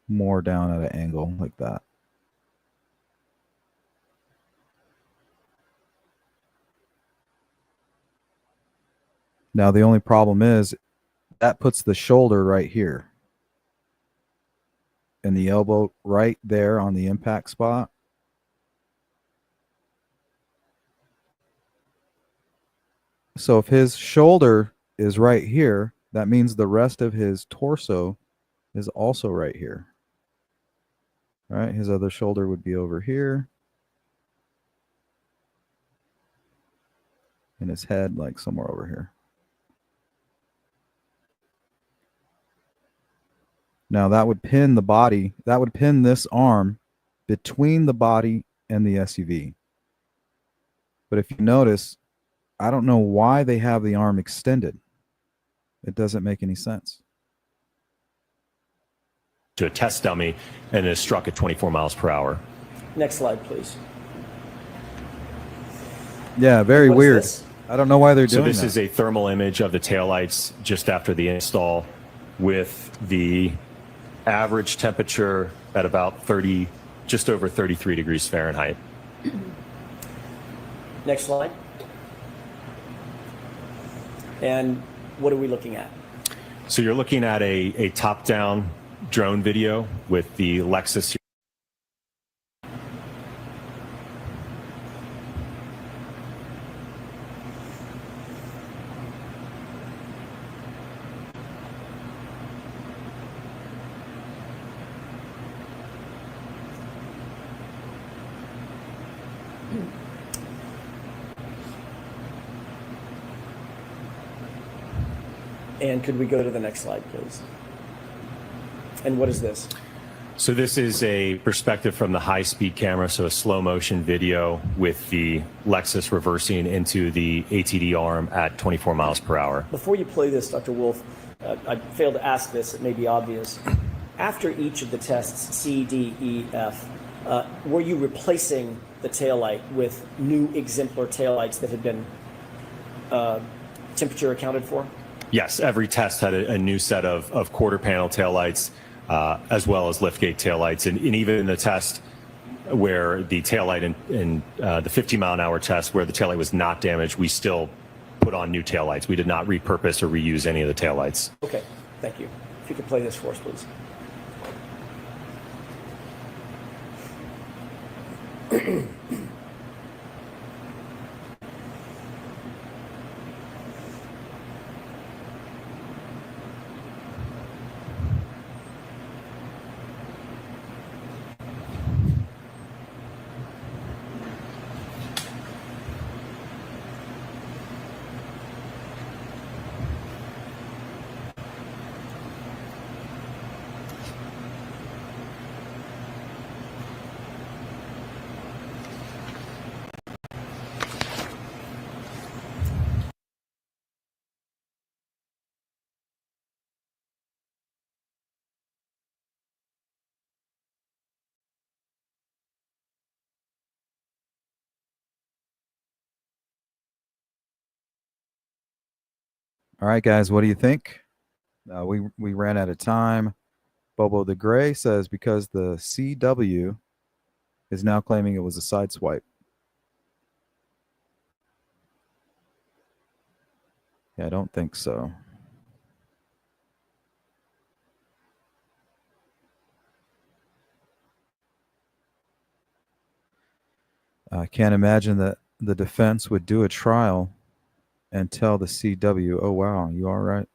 more down at an angle like that. Now, the only problem is that puts the shoulder right here and the elbow right there on the impact spot. So if his shoulder is right here, that means the rest of his torso is also right here. All right, his other shoulder would be over here. And his head like somewhere over here. Now that would pin the body, that would pin this arm between the body and the SUV. But if you notice, I don't know why they have the arm extended. It doesn't make any sense. To a test dummy and is struck at 24 miles per hour. Next slide, please. Yeah, very weird. I don't know why they're doing that. So this is a thermal image of the taillights just after the install with the average temperature at about 30, just over 33 degrees Fahrenheit. Next slide. And what are we looking at? So you're looking at a top-down drone video with the Lexus. And could we go to the next slide, please? And what is this? So this is a perspective from the high-speed camera, so a slow-motion video with the Lexus reversing into the ATD arm at 24 miles per hour. Before you play this, Dr. Wolfe, I failed to ask this. It may be obvious. After each of the tests, C, D, E, F, were you replacing the taillight with new exemplar taillights that had been temperature accounted for? Yes, every test had a new set of quarter panel taillights, as well as liftgate taillights. And even in the test where the taillight in the 50-mile-an-hour test where the taillight was not damaged, we still put on new taillights. We did not repurpose or reuse any of the taillights. Okay, thank you. If you could play this for us, please. All right, guys, what do you think? We ran out of time. Bobo the Gray says because the CW is now claiming it was a side swipe. Yeah, I don't think so. I can't imagine that the defense would do a trial and tell the CW, oh, wow, you all right?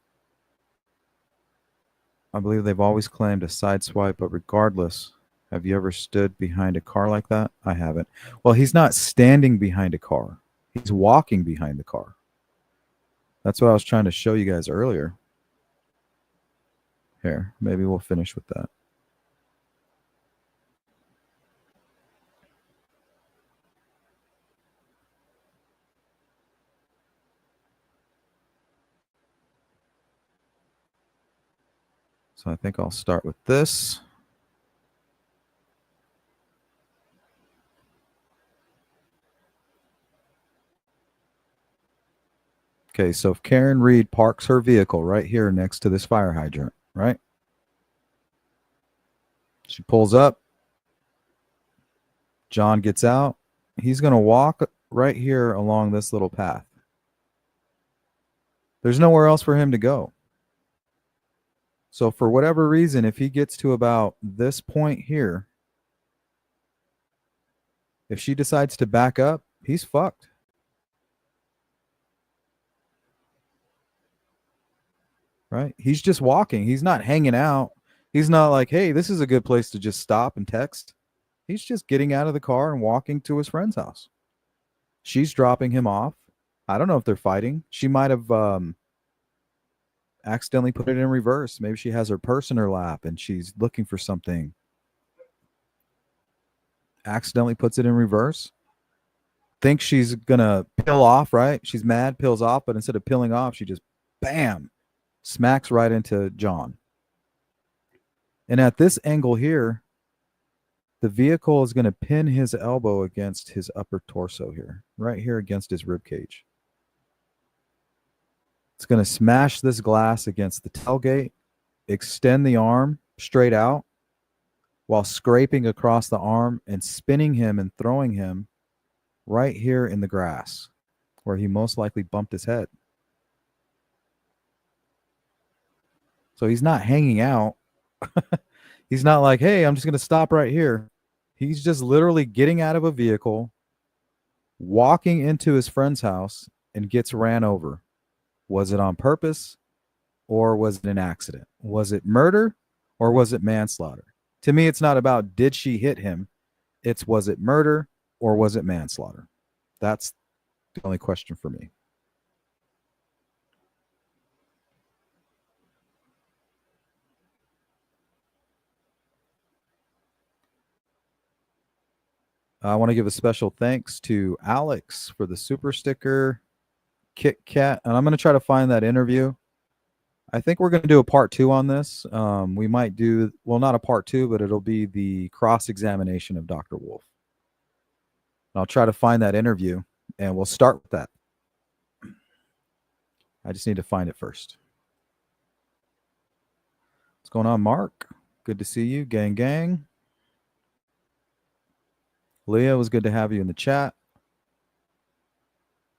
I believe they've always claimed a side swipe, but regardless, have you ever stood behind a car like that? I haven't. Well, he's not standing behind a car. He's walking behind the car. That's what I was trying to show you guys earlier. Here, maybe we'll finish with that. So I think I'll start with this. Okay, so if Karen Reed parks her vehicle right here next to this fire hydrant, right? She pulls up. John gets out. He's going to walk right here along this little path. There's nowhere else for him to go. So for whatever reason, if he gets to about this point here, if she decides to back up, he's fucked. Right? He's just walking. He's not hanging out. He's not like, hey, this is a good place to just stop and text. He's just getting out of the car and walking to his friend's house. She's dropping him off. I don't know if they're fighting. She might have accidentally put it in reverse. Maybe she has her purse in her lap and she's looking for something. Accidentally puts it in reverse. Thinks she's going to peel off, right? She's mad, peels off, but instead of peeling off, she just, bam, smacks right into John. And at this angle here, the vehicle is going to pin his elbow against his upper torso here, right here against his rib cage. It's going to smash this glass against the tailgate, extend the arm straight out while scraping across the arm and spinning him and throwing him right here in the grass where he most likely bumped his head. So he's not hanging out. He's not like, hey, I'm just going to stop right here. He's just literally getting out of a vehicle, walking into his friend's house, and gets ran over. Was it on purpose or was it an accident? Was it murder or was it manslaughter? To me, it's not about did she hit him. It's was it murder or was it manslaughter? That's the only question for me. I want to give a special thanks to Alex for the super sticker, Kit Kat, and I'm going to try to find that interview. I think we're going to do a part 2 on this. We might do, well, not a part 2, but it'll be the cross-examination of Dr. Wolfe. I'll try to find that interview, and we'll start with that. I just need to find it first. What's going on, Mark? Good to see you. Gang, gang. Leah, it was good to have you in the chat.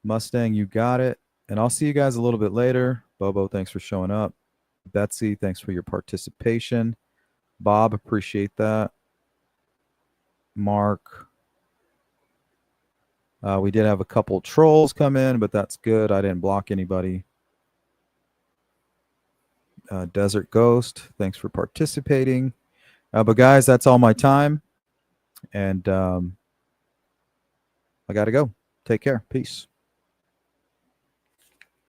Mustang, you got it. And I'll see you guys a little bit later. Bobo, thanks for showing up. Betsy, thanks for your participation. Bob, appreciate that. Mark. We did have a couple trolls come in, but that's good. I didn't block anybody. Desert Ghost, thanks for participating. But guys, that's all my time. And I got to go. Take care. Peace.